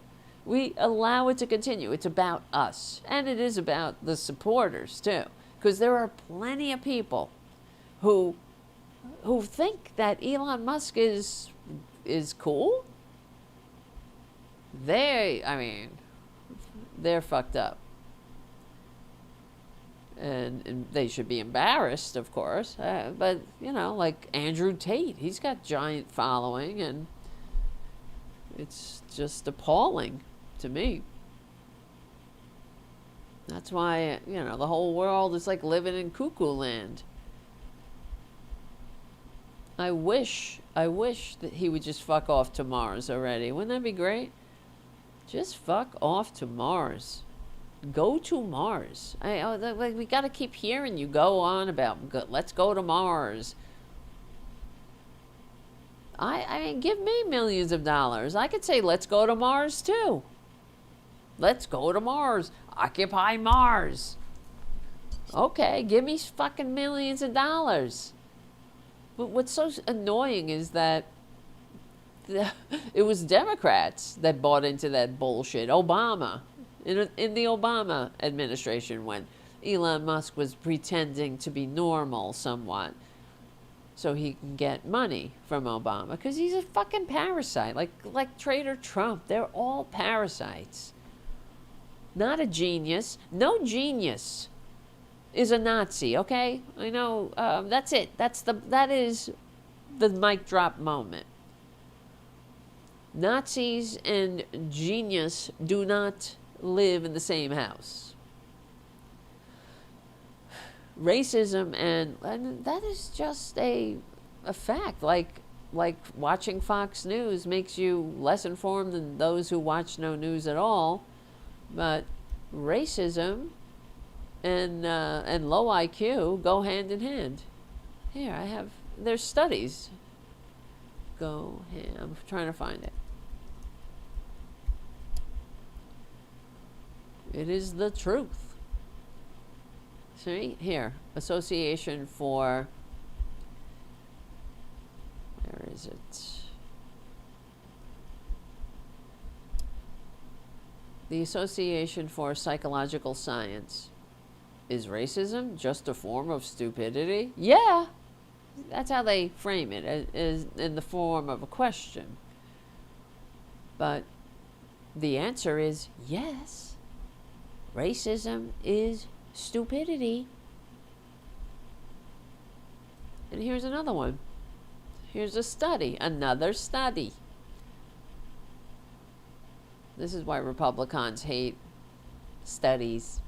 A: We allow it to continue. It's about us, and it is about the supporters too, because there are plenty of people who think that Elon Musk is cool. They're fucked up. And they should be embarrassed, of course. But, you know, like Andrew Tate, he's got giant following, and it's just appalling to me. That's why, you know, the whole world is like living in cuckoo land. I wish that he would just fuck off to Mars already. Wouldn't that be great? Just fuck off to Mars. Go to Mars. We got to keep hearing you go on about, let's go to Mars. I mean, give me millions of dollars. I could say, let's go to Mars too. Let's go to Mars. Occupy Mars. Okay, give me fucking millions of dollars. But what's so annoying is that it was Democrats that bought into that bullshit. Obama. In the Obama administration, when Elon Musk was pretending to be normal somewhat so he can get money from Obama, because he's a fucking parasite, like traitor Trump. They're all parasites. Not a genius. No genius is a Nazi, okay? I know, that's it. That is the mic drop moment. Nazis and genius do not live in the same house. Racism and that is just a fact. Like watching Fox News makes you less informed than those who watch no news at all. But racism and low IQ go hand in hand. Here, there's studies. I'm trying to find it. It is the truth. See, here, Association for, where is it? The Association for Psychological Science. Is racism just a form of stupidity? Yeah. That's how they frame it, is in the form of a question. But the answer is yes. Racism is stupidity. And here's another one. Here's a study, another study. This is why Republicans hate studies.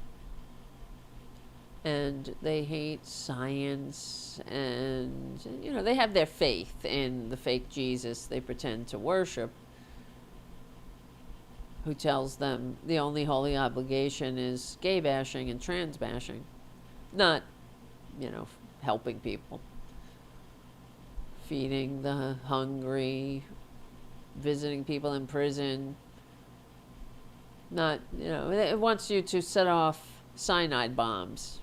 A: And they hate science, and, you know, they have their faith in the fake Jesus they pretend to worship, who tells them the only holy obligation is gay bashing and trans bashing, not, you know, helping people, feeding the hungry, visiting people in prison. Not, you know, it wants you to set off cyanide bombs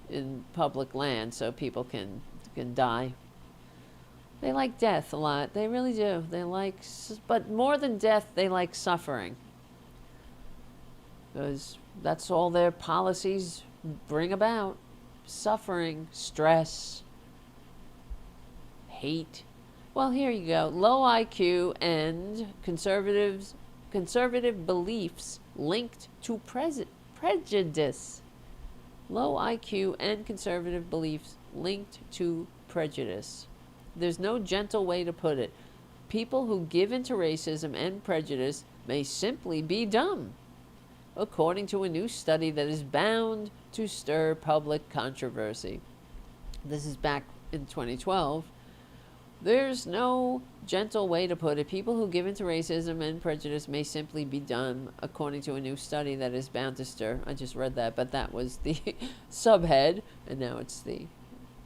A: in public land so people can die. They like death a lot. They really do. They like, but more than death, they like suffering. Because that's all their policies bring about. Suffering, stress, hate. Well, here you go. Low IQ and conservative beliefs linked to prejudice. Low IQ and conservative beliefs linked to prejudice. There's no gentle way to put it. People who give into racism and prejudice may simply be dumb, according to a new study that is bound to stir public controversy. This is back in 2012. There's no gentle way to put it. People who give into racism and prejudice may simply be dumb, according to a new study that is bound to stir. I just read that, but that was the subhead, and now it's the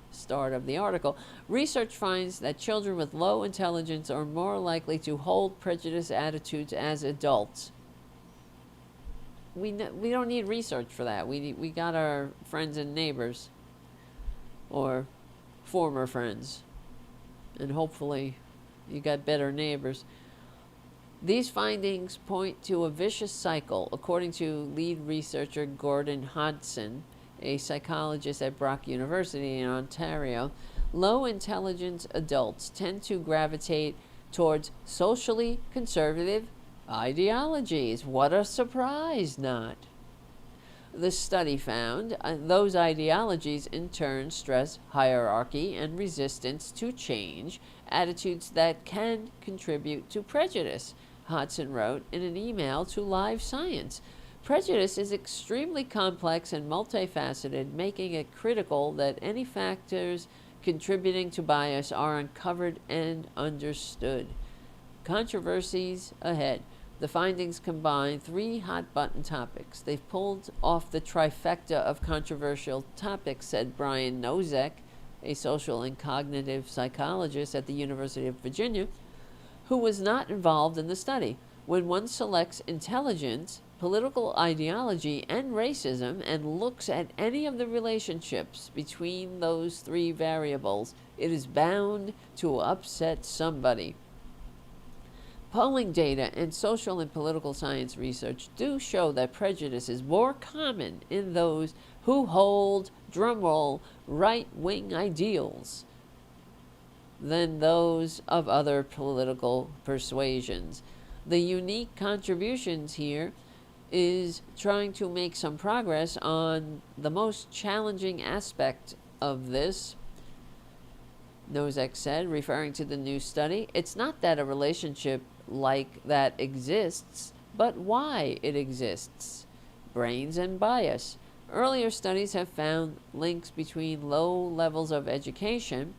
A: start of the article. Research finds that children with low intelligence are more likely to hold prejudiced attitudes as adults. We don't need research for that. We got our friends and neighbors, or former friends. And hopefully you got better neighbors. These findings point to a vicious cycle, according to lead researcher Gordon Hodson, a psychologist at Brock University in Ontario. Low intelligence adults tend to gravitate towards socially conservative ideologies. What a surprise, not? The study found those ideologies in turn stress hierarchy and resistance to change, attitudes that can contribute to prejudice, Hodson wrote in an email to Live Science. Prejudice is extremely complex and multifaceted, making it critical that any factors contributing to bias are uncovered and understood. Controversies ahead. The findings combine 3 hot-button topics. They've pulled off the trifecta of controversial topics, said Brian Nosek, a social and cognitive psychologist at the University of Virginia, who was not involved in the study. When one selects intelligence, political ideology, and racism, and looks at any of the relationships between those 3 variables, it is bound to upset somebody. Polling data and social and political science research do show that prejudice is more common in those who hold, drumroll, right-wing ideals than those of other political persuasions. The unique contributions here is trying to make some progress on the most challenging aspect of this, Nosek said, referring to the new study. It's not that a relationship like that exists, but why it exists. Brains and bias. Earlier studies have found links between low levels of education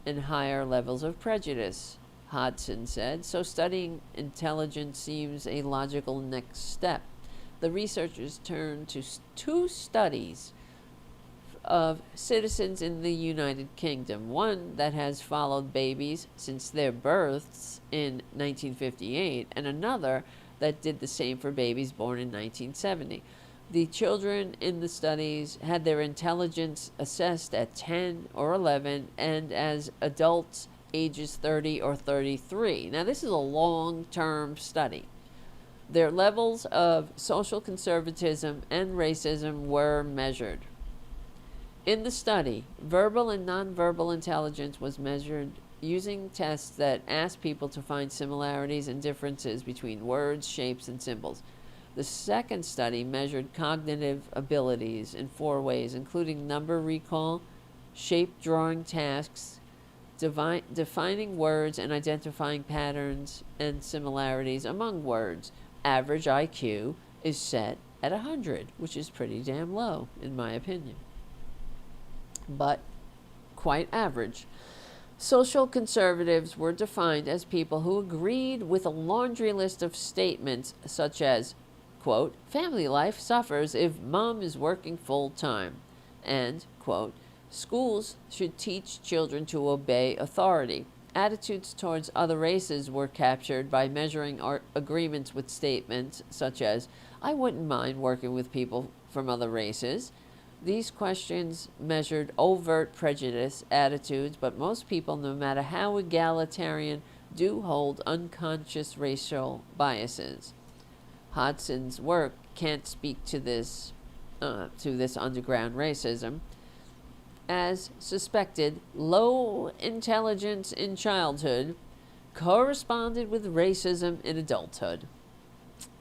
A: and higher levels of prejudice, Hodson said, so studying intelligence seems a logical next step. The researchers turned to 2 studies of citizens in the United Kingdom, one that has followed babies since their births in 1958, and another that did the same for babies born in 1970. The children in the studies had their intelligence assessed at 10 or 11, and as adults ages 30 or 33. Now, this is a long-term study. Their levels of social conservatism and racism were measured. In the study, verbal and nonverbal intelligence was measured using tests that asked people to find similarities and differences between words, shapes, and symbols. The second study measured cognitive abilities in 4 ways, including number recall, shape drawing tasks, defining words and identifying patterns and similarities among words. Average IQ is set at 100, which is pretty damn low, in my opinion, but quite average. Social conservatives were defined as people who agreed with a laundry list of statements such as, quote, family life suffers if mom is working full time, and, quote, schools should teach children to obey authority. Attitudes towards other races were captured by measuring agreements with statements such as, I wouldn't mind working with people from other races. These questions measured overt prejudice attitudes, but most people, no matter how egalitarian, do hold unconscious racial biases. Hodgson's work can't speak to this underground racism. As suspected, low intelligence in childhood corresponded with racism in adulthood.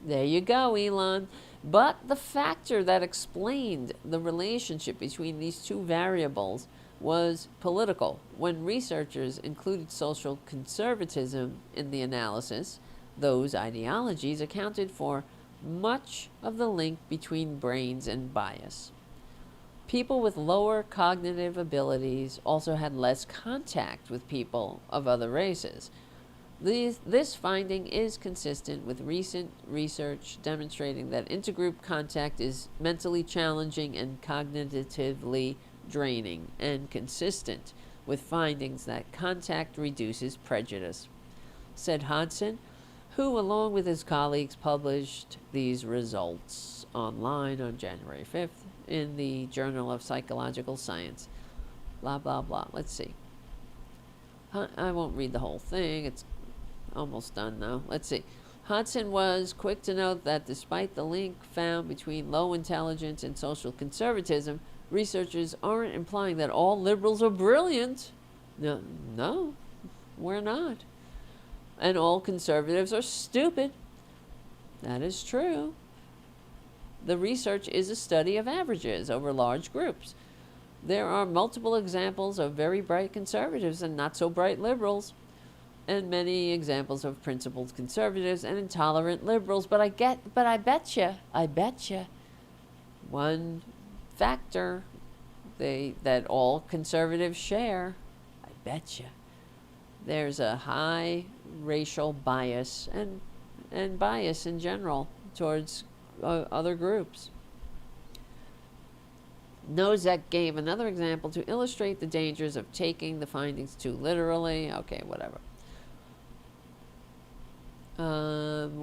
A: There you go, Elon. But the factor that explained the relationship between these two variables was political. When researchers included social conservatism in the analysis, those ideologies accounted for much of the link between brains and bias. People with lower cognitive abilities also had less contact with people of other races. This finding is consistent with recent research demonstrating that intergroup contact is mentally challenging and cognitively draining, and consistent with findings that contact reduces prejudice, said Hodgson, who, along with his colleagues, published these results online on January 5th in the Journal of Psychological Science. Blah, blah, blah. Let's see. I won't read the whole thing. It's almost done now. Let's see. Hodgson was quick to note that despite the link found between low intelligence and social conservatism, researchers aren't implying that all liberals are brilliant. No, we're not. And all conservatives are stupid. That is true. The research is a study of averages over large groups. There are multiple examples of very bright conservatives and not so bright liberals, and many examples of principled conservatives and intolerant liberals. But I betcha, one factor that all conservatives share, I betcha, there's a high racial bias and bias in general towards other groups. Nozek gave another example to illustrate the dangers of taking the findings too literally. Okay, whatever.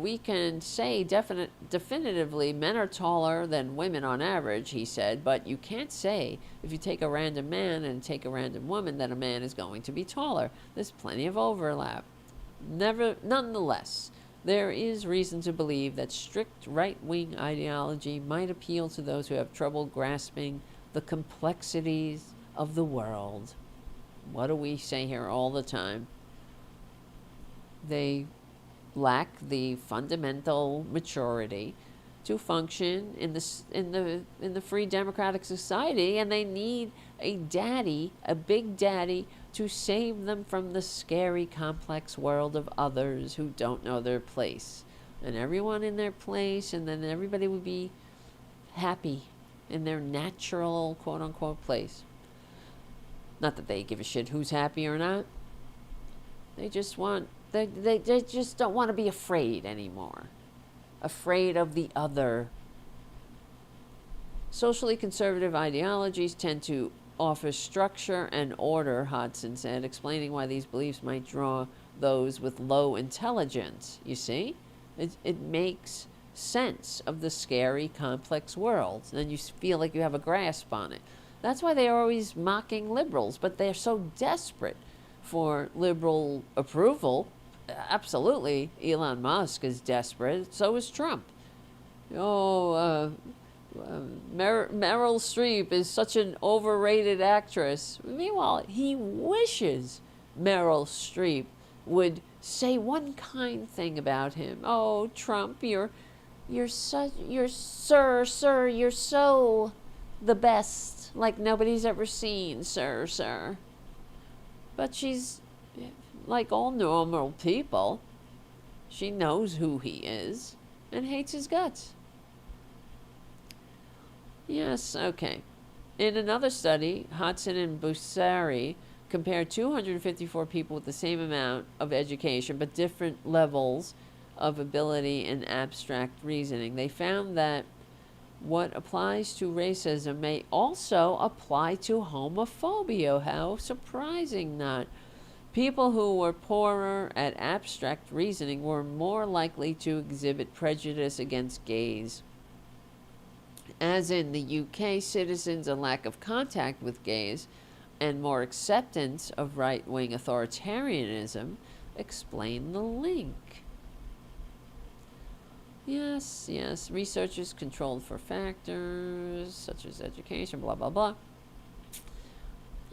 A: We can say definitively men are taller than women on average, he said, but you can't say if you take a random man and take a random woman that a man is going to be taller. There's plenty of overlap. Nonetheless, there is reason to believe that strict right-wing ideology might appeal to those who have trouble grasping the complexities of the world. What do we say here all the time? They lack the fundamental maturity to function in the free democratic society, and they need a big daddy, to save them from the scary, complex world of others who don't know their place. And everyone in their place, and then everybody would be happy in their natural, quote-unquote, place. Not that they give a shit who's happy or not. They just don't want to be afraid anymore. Afraid of the other. Socially conservative ideologies tend to offer structure and order, Hodgson said, explaining why these beliefs might draw those with low intelligence. You see? It makes sense of the scary, complex world. And you feel like you have a grasp on it. That's why they're always mocking liberals, but they're so desperate for liberal approval absolutely, Elon Musk is desperate. So is Trump. Meryl Streep is such an overrated actress. Meanwhile, he wishes Meryl Streep would say one kind thing about him. Oh, Trump, you're so the best, like nobody's ever seen, sir. But she's like all normal people. She knows who he is and hates his guts. Yes, okay. In another study, Hodson and Bussari compared 254 people with the same amount of education but different levels of ability in abstract reasoning. They found that what applies to racism may also apply to homophobia. How surprising not. People who were poorer at abstract reasoning were more likely to exhibit prejudice against gays. As in the UK, citizens, a lack of contact with gays and more acceptance of right-wing authoritarianism explain the link. Yes, researchers controlled for factors such as education, blah, blah, blah.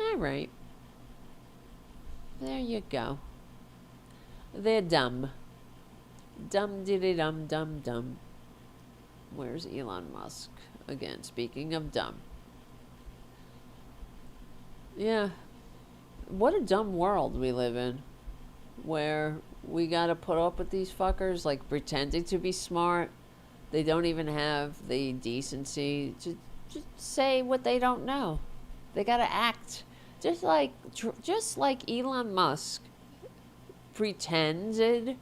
A: All right. There you go. They're dumb. Dum-diddy-dum-dum-dum. Where's Elon Musk? Again, speaking of dumb. Yeah. What a dumb world we live in. Where we gotta put up with these fuckers, like, pretending to be smart. They don't even have the decency to just say what they don't know. They gotta act. Just like Elon Musk pretended,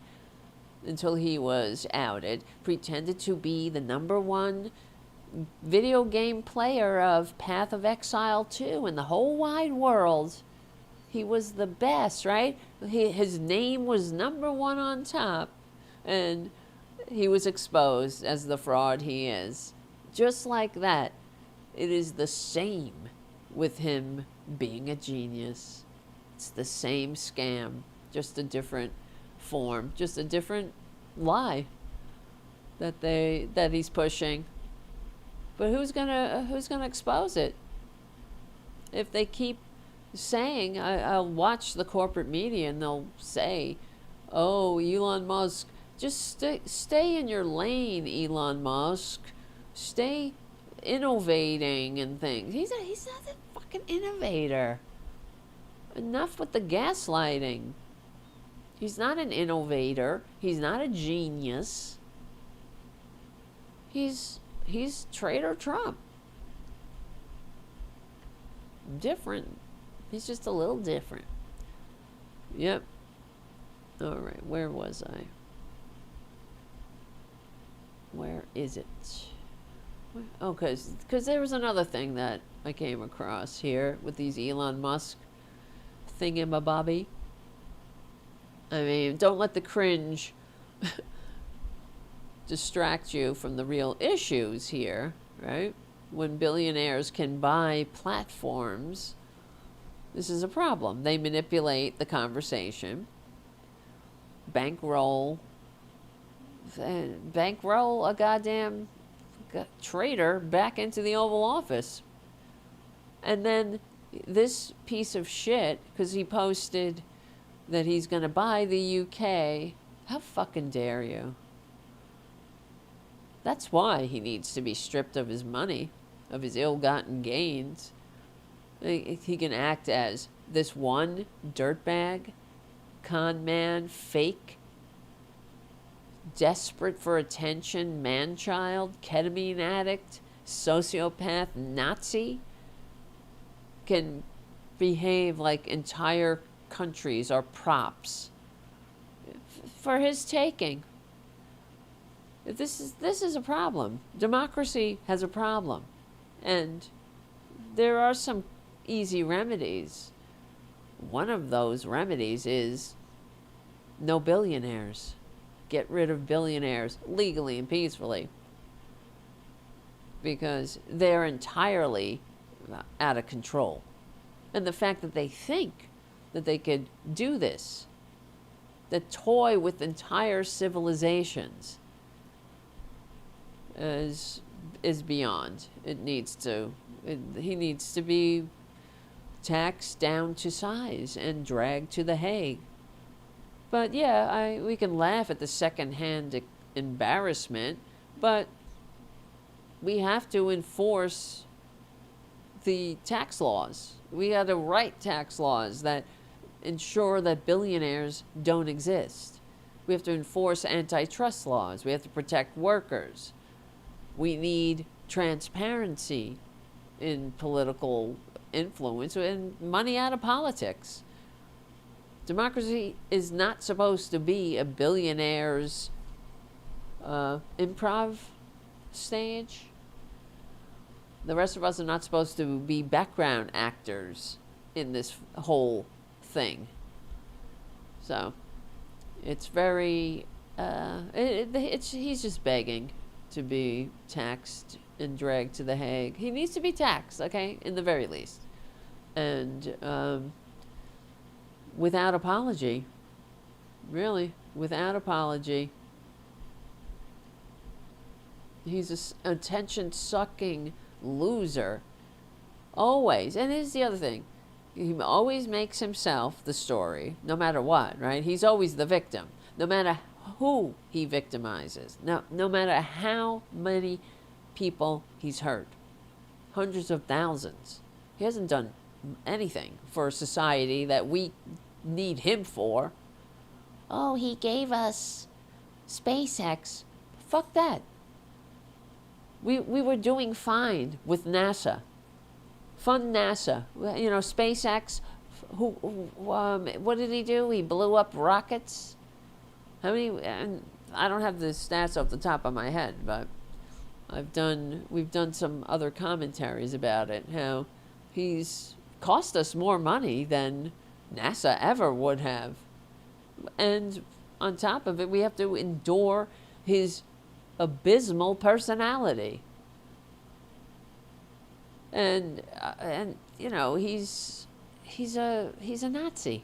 A: until he was outed, pretended to be the #1 video game player of Path of Exile 2 in the whole wide world. He was the best, right? His name was #1 on top, and he was exposed as the fraud he is. Just like that, it is the same with him being a genius. It's the same scam, just a different form, just a different lie that he's pushing. But who's gonna expose it? If they keep saying, I'll watch the corporate media and they'll say, oh, Elon Musk, just stay in your lane, Elon Musk. Stay innovating and things. He's not a fucking innovator. Enough with the gaslighting. He's not an innovator. He's not a genius. He's Trader Trump. Different. He's just a little different. Yep. All right, where was I? Where is it? Oh, because there was another thing that I came across here with these Elon Musk thingamabobby. I mean, don't let the cringe distract you from the real issues here, right? When billionaires can buy platforms, this is a problem. They manipulate the conversation, bankroll a goddamn traitor back into the Oval Office. And then this piece of shit, because he posted that he's going to buy the UK. How fucking dare you? That's why he needs to be stripped of his money, of his ill-gotten gains. He can act as this one dirtbag, con man, fake, desperate for attention, man-child, ketamine addict, sociopath, Nazi, can behave like entire countries are props for his taking. This is a problem. Democracy has a problem. And there are some easy remedies. One of those remedies is no billionaires. Get rid of billionaires legally and peacefully. Because they're entirely out of control. And the fact that they think that they could do this, that toy with entire civilizations is beyond. He needs to be taxed down to size and dragged to The Hague. But yeah, we can laugh at the secondhand embarrassment, but we have to enforce the tax laws. We got to write tax laws that ensure that billionaires don't exist. We have to enforce antitrust laws. We have to protect workers. We need transparency in political influence and money out of politics. Democracy is not supposed to be a billionaire's improv stage. The rest of us are not supposed to be background actors in this whole thing. So it's very he's just begging to be taxed and dragged to The Hague. He needs to be taxed, okay, in the very least, and without apology. Really, without apology. He's an attention-sucking loser. Always. And here's the other thing. He always makes himself the story, no matter what, right? He's always the victim, no matter who he victimizes. No matter how many people he's hurt. Hundreds of thousands. He hasn't done anything for society that we need him for. Oh, he gave us SpaceX. Fuck that. We were doing fine with NASA. Fund NASA. You know, SpaceX, what did he do? He blew up rockets. How many? And I don't have the stats off the top of my head, but we've done some other commentaries about it, how he's cost us more money than NASA ever would have. And on top of it, we have to endure his abysmal personality. And you know, he's a Nazi.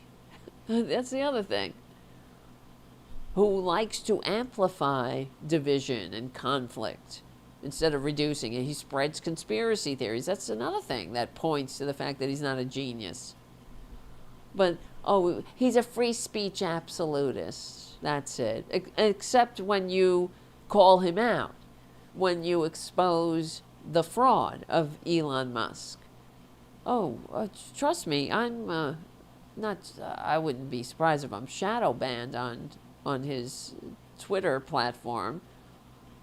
A: That's the other thing. Who likes to amplify division and conflict instead of reducing it. He spreads conspiracy theories. That's another thing that points to the fact that he's not a genius. But, oh, he's a free speech absolutist. That's it. Except when you call him out, when you expose the fraud of Elon Musk. Trust me, I'm not. I wouldn't be surprised if I'm shadow banned on his Twitter platform.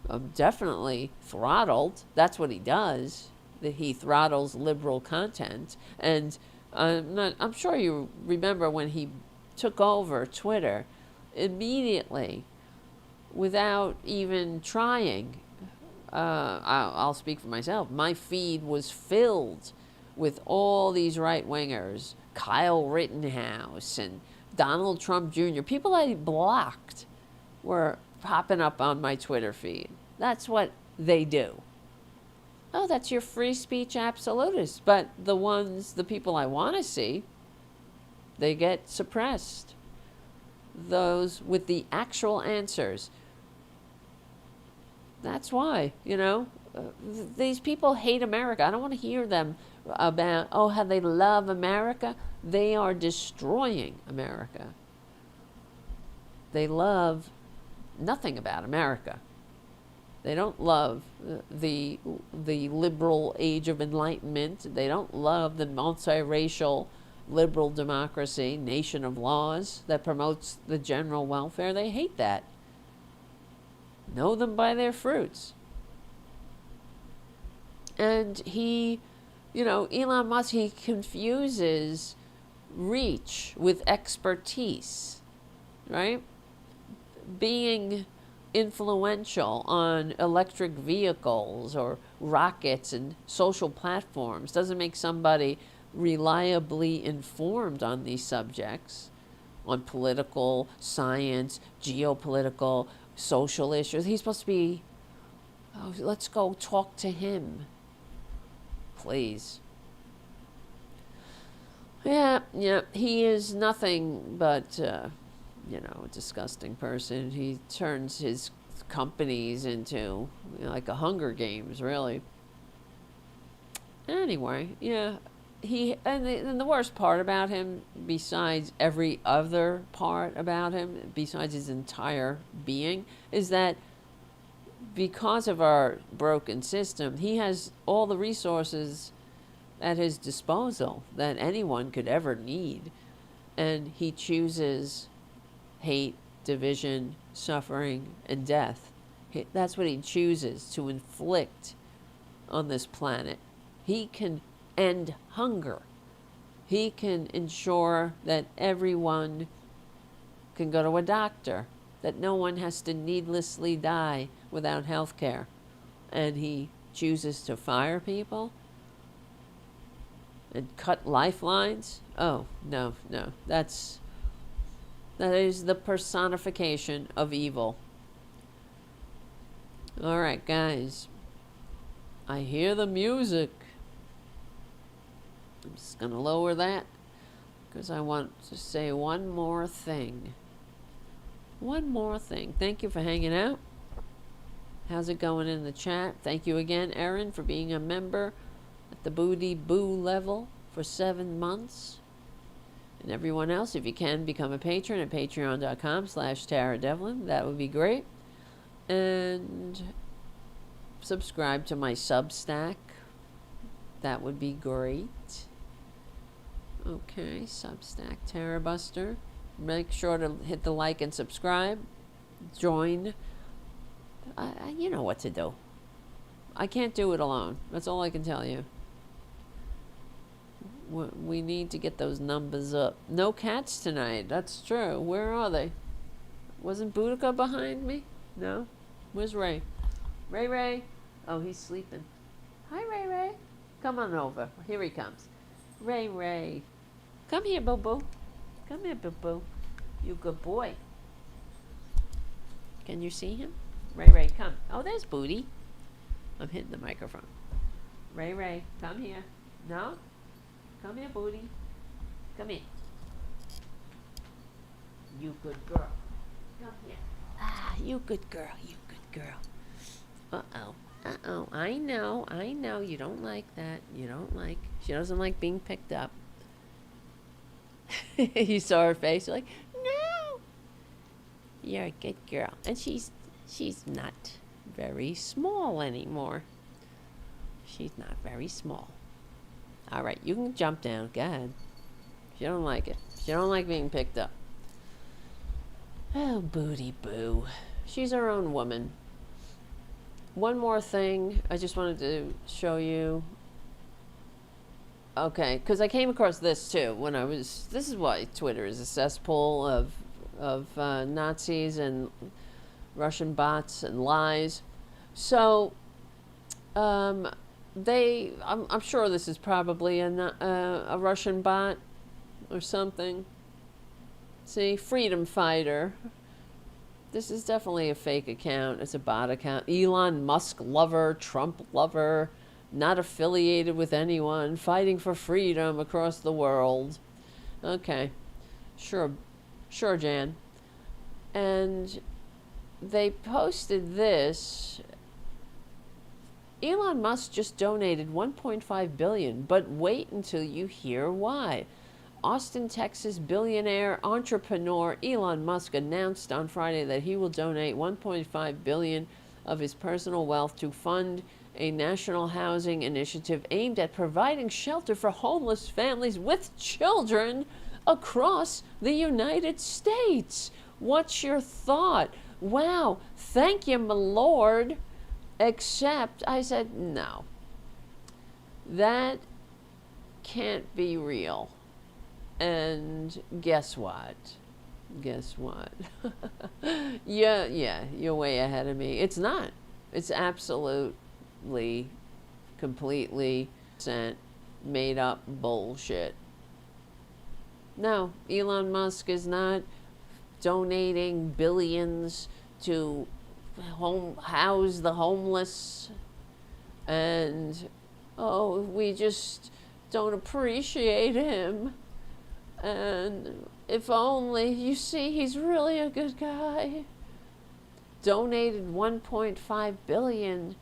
A: I'm definitely throttled. That's what he does. That he throttles liberal content. And I'm sure you remember when he took over Twitter, immediately, without even trying. I'll speak for myself. My feed was filled with all these right-wingers, Kyle Rittenhouse and Donald Trump Jr., people I blocked were popping up on my Twitter feed. That's what they do. Oh, that's your free speech absolutist. But the people I want to see, they get suppressed. Those with the actual answers. That's why, these people hate America. I don't want to hear them about, how they love America. They are destroying America. They love nothing about America. They don't love the liberal age of enlightenment. They don't love the multiracial liberal democracy, nation of laws that promotes the general welfare. They hate that. Know them by their fruits. And Elon Musk, he confuses reach with expertise, right? Being influential on electric vehicles or rockets and social platforms doesn't make somebody reliably informed on these subjects, on political, science, geopolitical, social issues. He's supposed to be, let's go talk to him. Please. Yeah, he is nothing but you know, a disgusting person. He turns his companies into, you know, like a Hunger Games, really. Anyway, yeah, and the worst part about him, besides every other part about him, besides his entire being, is that because of our broken system, he has all the resources at his disposal that anyone could ever need. And he chooses hate, division, suffering, and death. That's what he chooses to inflict on this planet. He can end hunger. He can ensure that everyone can go to a doctor, that no one has to needlessly die without health care. And he chooses to fire people and cut lifelines. Oh, no. That is the personification of evil. All right, guys. I hear the music. I'm just going to lower that because I want to say one more thing. One more thing. Thank you for hanging out. How's it going in the chat? Thank you again, Erin, for being a member at the Booty Boo level for 7 months. And everyone else, if you can, become a patron at patreon.com/TaraDevlin. That would be great. And subscribe to my Substack. That would be great. Okay, Substack, Tarabuster. Make sure to hit the like and subscribe. Join. You know what to do. I can't do it alone. That's all I can tell you. We need to get those numbers up. No cats tonight. That's true. Where are they? Wasn't Boudica behind me? No? Where's Ray? Ray? Oh, he's sleeping. Hi, Ray. Come on over. Here he comes. Ray. Come here, boo-boo. Come here, boo-boo. You good boy. Can you see him? Ray, come. Oh, there's Booty. I'm hitting the microphone. Ray, come here. No? Come here, Booty. Come here. You good girl. Come here. You good girl. Uh-oh. I know. You don't like that. She doesn't like being picked up. You saw her face. You're like, no. You're a good girl. And she's not very small anymore. She's not very small. All right, you can jump down. Go ahead. She don't like it. She don't like being picked up. Oh, Booty Boo. She's her own woman. One more thing I just wanted to show you. Okay, because I came across this too when I was... This is why Twitter is a cesspool of Nazis and Russian bots and lies. So, I'm sure this is probably a Russian bot or something. See, Freedom Fighter. This is definitely a fake account. It's a bot account. Elon Musk lover, Trump lover, not affiliated with anyone, fighting for freedom across the world. Okay, sure, Jan. And they posted this. Elon Musk just donated $1.5 billion, but wait until you hear why. Austin, Texas billionaire entrepreneur Elon Musk announced on Friday that he will donate $1.5 billion of his personal wealth to fund a national housing initiative aimed at providing shelter for homeless families with children across the United States. What's your thought? Wow, thank you, my lord. Except, I said, no. That can't be real. And guess what? Yeah, you're way ahead of me. It's not. It's absolutely, completely made up bullshit. No, Elon Musk is not donating billions to house the homeless, and we just don't appreciate him. And if only, you see, he's really a good guy. Donated 1.5 billion.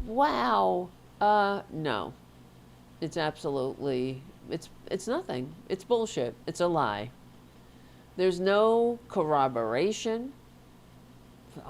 A: Wow. No. It's absolutely, it's nothing. It's bullshit. It's a lie. There's no corroboration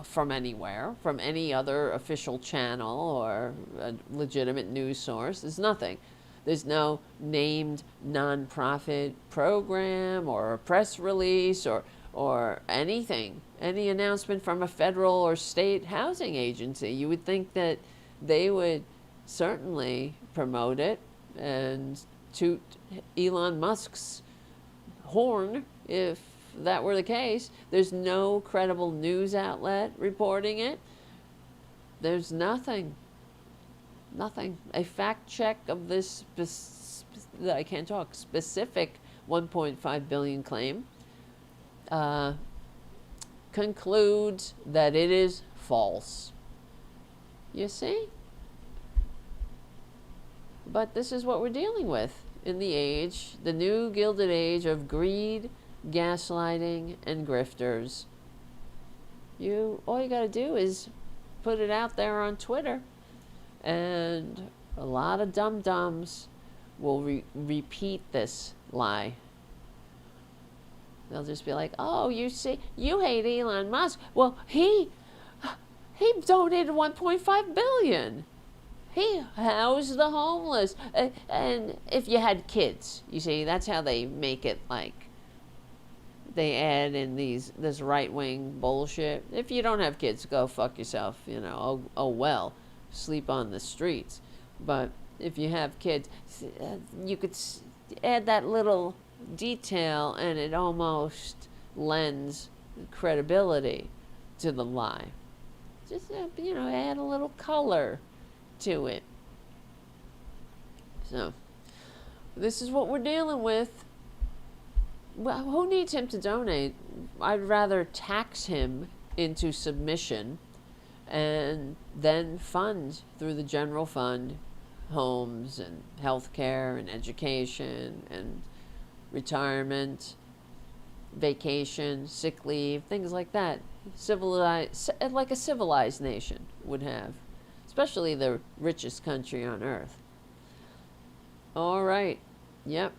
A: from anywhere, from any other official channel or a legitimate news source. There's nothing. There's no named nonprofit program or a press release or anything, any announcement from a federal or state housing agency. You would think that they would certainly promote it and toot Elon Musk's horn if that were the case. There's no credible news outlet reporting it. There's nothing. Nothing. A fact check of this I can't talk, specific 1.5 billion claim concludes that it is false. You see? But this is what we're dealing with in the age, the new Gilded Age of greed, gaslighting, and grifters. All you got to do is put it out there on Twitter, and a lot of dum-dums will repeat this lie. They'll just be like, oh, you see, you hate Elon Musk. Well, he donated 1.5 billion. He housed the homeless. And if you had kids, you see, that's how they make it, like, they add in this right-wing bullshit. If you don't have kids, go fuck yourself, oh well, sleep on the streets. But if you have kids, you could add that little detail and it almost lends credibility to the lie. Just, add a little color to it. So, this is what we're dealing with. Well, who needs him to donate? I'd rather tax him into submission and then fund through the general fund homes and healthcare and education and retirement, vacation, sick leave, things like that. Like a civilized nation would have, especially the richest country on earth. All right. Yep.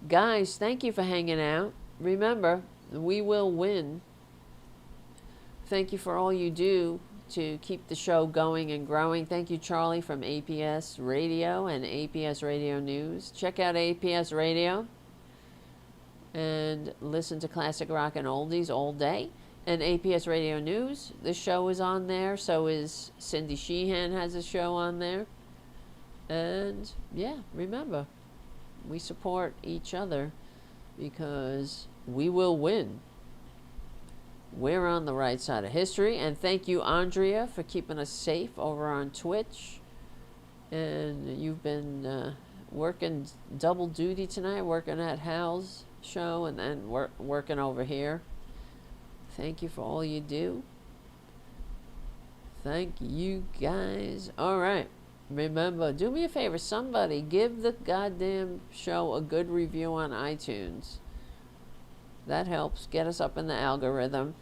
A: Guys, thank you for hanging out. Remember, we will win. Thank you for all you do to keep the show going and growing. Thank you, Charlie, from APS Radio and APS Radio News. Check out APS Radio and listen to classic rock and oldies all day. And APS Radio News, the show is on there. So is Cindy Sheehan has a show on there. And yeah, remember, we support each other because we will win. We're on the right side of history. And thank you, Andrea, for keeping us safe over on Twitch. And you've been working double duty tonight, working at Hal's show and then working over here. Thank you for all you do. Thank you, guys. All right. Remember, do me a favor, somebody give the goddamn show a good review on iTunes. That helps get us up in the algorithm.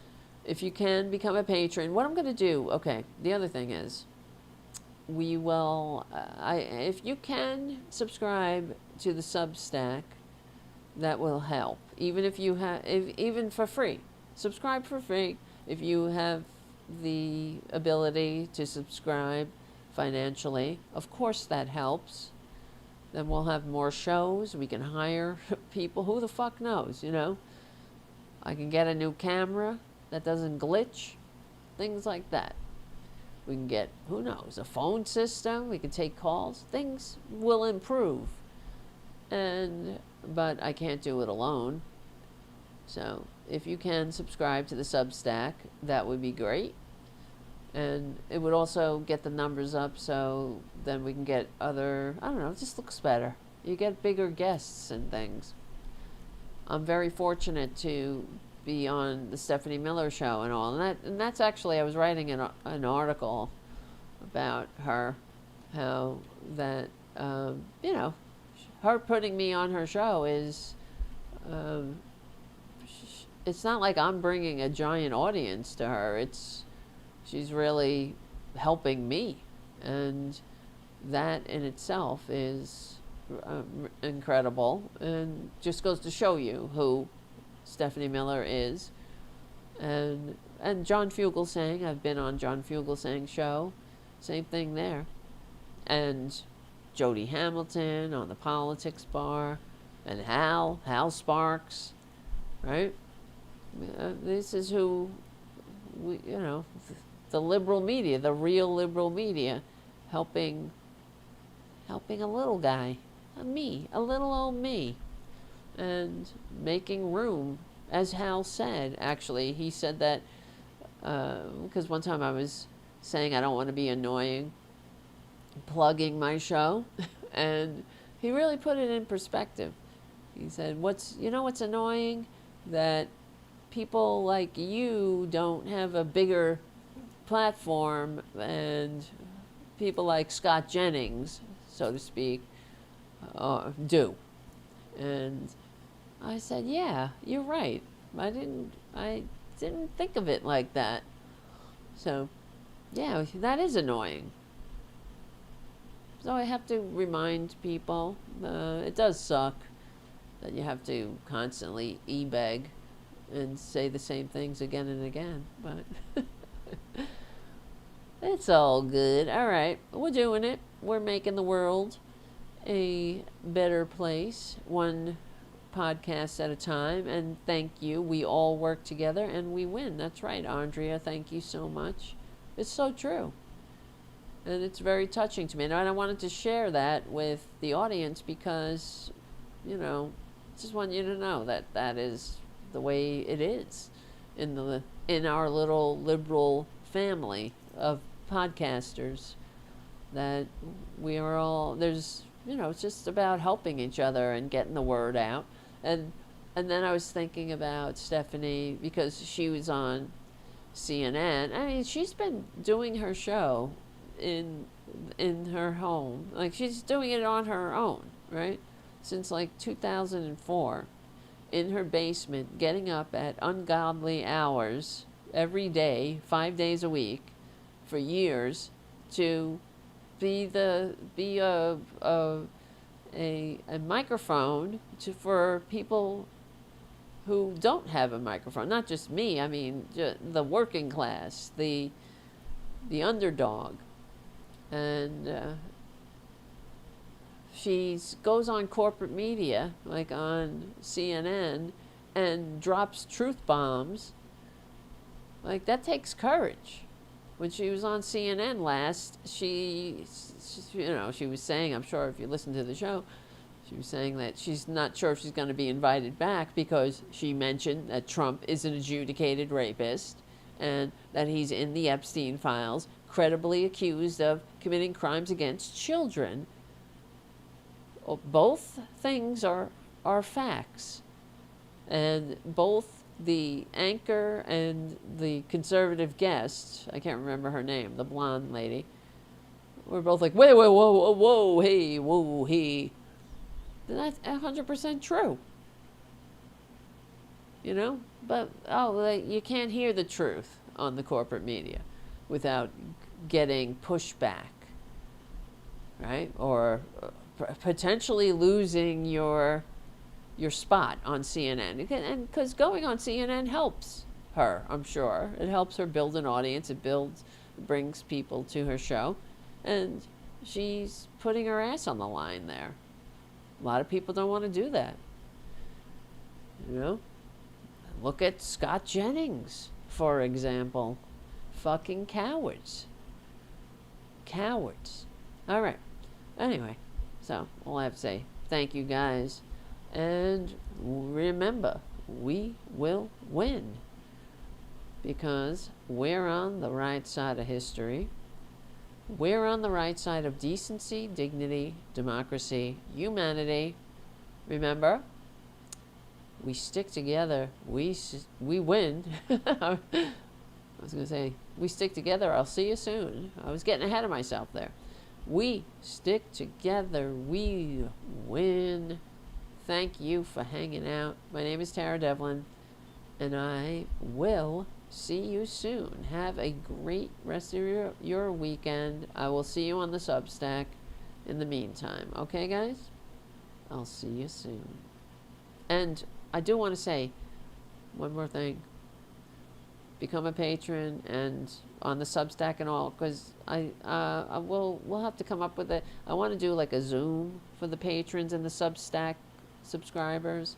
A: If you can, become a patron. What I'm going to do, okay, the other thing is, we will, if you can subscribe to the Substack, that will help. Even if you have, even for free. Subscribe for free. If you have the ability to subscribe financially, of course that helps. Then we'll have more shows. We can hire people. Who the fuck knows, I can get a new camera that doesn't glitch. Things like that. We can get, who knows, a phone system. We can take calls. Things will improve. But I can't do it alone. So if you can subscribe to the Substack, that would be great. And it would also get the numbers up, so then we can get other, I don't know, it just looks better. You get bigger guests and things. I'm very fortunate to be on the Stephanie Miller show and all. And that's actually, I was writing an article about her, how that, her putting me on her show is it's not like I'm bringing a giant audience to her. She's really helping me, and that in itself is incredible, and just goes to show you who Stephanie Miller is. And John Fugelsang, I've been on John Fugelsang's show, same thing there. And Jody Hamilton on the Politics Bar, and Hal Sparks, right? This is who the liberal media, the real liberal media, helping a little guy, a little old me, and making room. As Hal said, actually, he said that, because one time I was saying I don't want to be annoying, plugging my show, and he really put it in perspective. He said, what's annoying? That people like you don't have a bigger platform, and people like Scott Jennings, so to speak, do. And I said, yeah, you're right. I didn't think of it like that. So, yeah, that is annoying. So I have to remind people, it does suck that you have to constantly e-beg and say the same things again and again, but it's all good. All right, we're doing it. We're making the world a better place, one podcast at a time, and thank you. We all work together and we win. That's right, Andrea. Thank you so much. It's so true. And it's very touching to me. And I wanted to share that with the audience because, just want you to know that that is the way it is in our little liberal family of podcasters, that we are all, it's just about helping each other and getting the word out. And then I was thinking about Stephanie, because she was on CNN. I mean, she's been doing her show in her home. Like, she's doing it on her own, right? Since like 2004, in her basement, getting up at ungodly hours every day, 5 days a week, for years, to be a microphone for people who don't have a microphone. Not just me, I mean, the working class, the underdog. And she goes on corporate media, like on CNN, and drops truth bombs. Like, that takes courage. When she was on CNN last, she was saying, I'm sure if you listen to the show, she was saying that she's not sure if she's going to be invited back because she mentioned that Trump is an adjudicated rapist and that he's in the Epstein files, credibly accused of committing crimes against children. Both things are facts. And both the anchor and the conservative guest, I can't remember her name, the blonde lady, were both like, wait, whoa, hey. That's 100% true. But, you can't hear the truth on the corporate media without getting pushback, right? Or potentially losing your spot on CNN. And because going on CNN helps her, I'm sure. It helps her build an audience. It brings people to her show. And she's putting her ass on the line there. A lot of people don't want to do that. Look at Scott Jennings, for example. Fucking cowards. Cowards. All right. Anyway, so all I have to say, thank you guys. And remember, we will win. Because we're on the right side of history. We're on the right side of decency, dignity, democracy, humanity. Remember, we stick together, we win. I was going to say, we stick together, I'll see you soon. I was getting ahead of myself there. We stick together, we win. thank you for hanging out. My name is Tara Devlin, and I will see you soon. Have a great rest of your weekend. I will see you on the Substack in the meantime. Okay, guys? I'll see you soon. And I do want to say one more thing. Become a patron and on the Substack and all, because we'll have to come up with it. I want to do like a Zoom for the patrons and the Substack subscribers.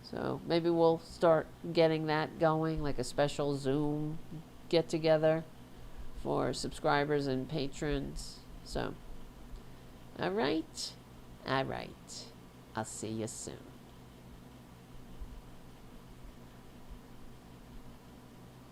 A: So maybe we'll start getting that going, like a special Zoom get together for subscribers and patrons. So, all right. I'll see you soon.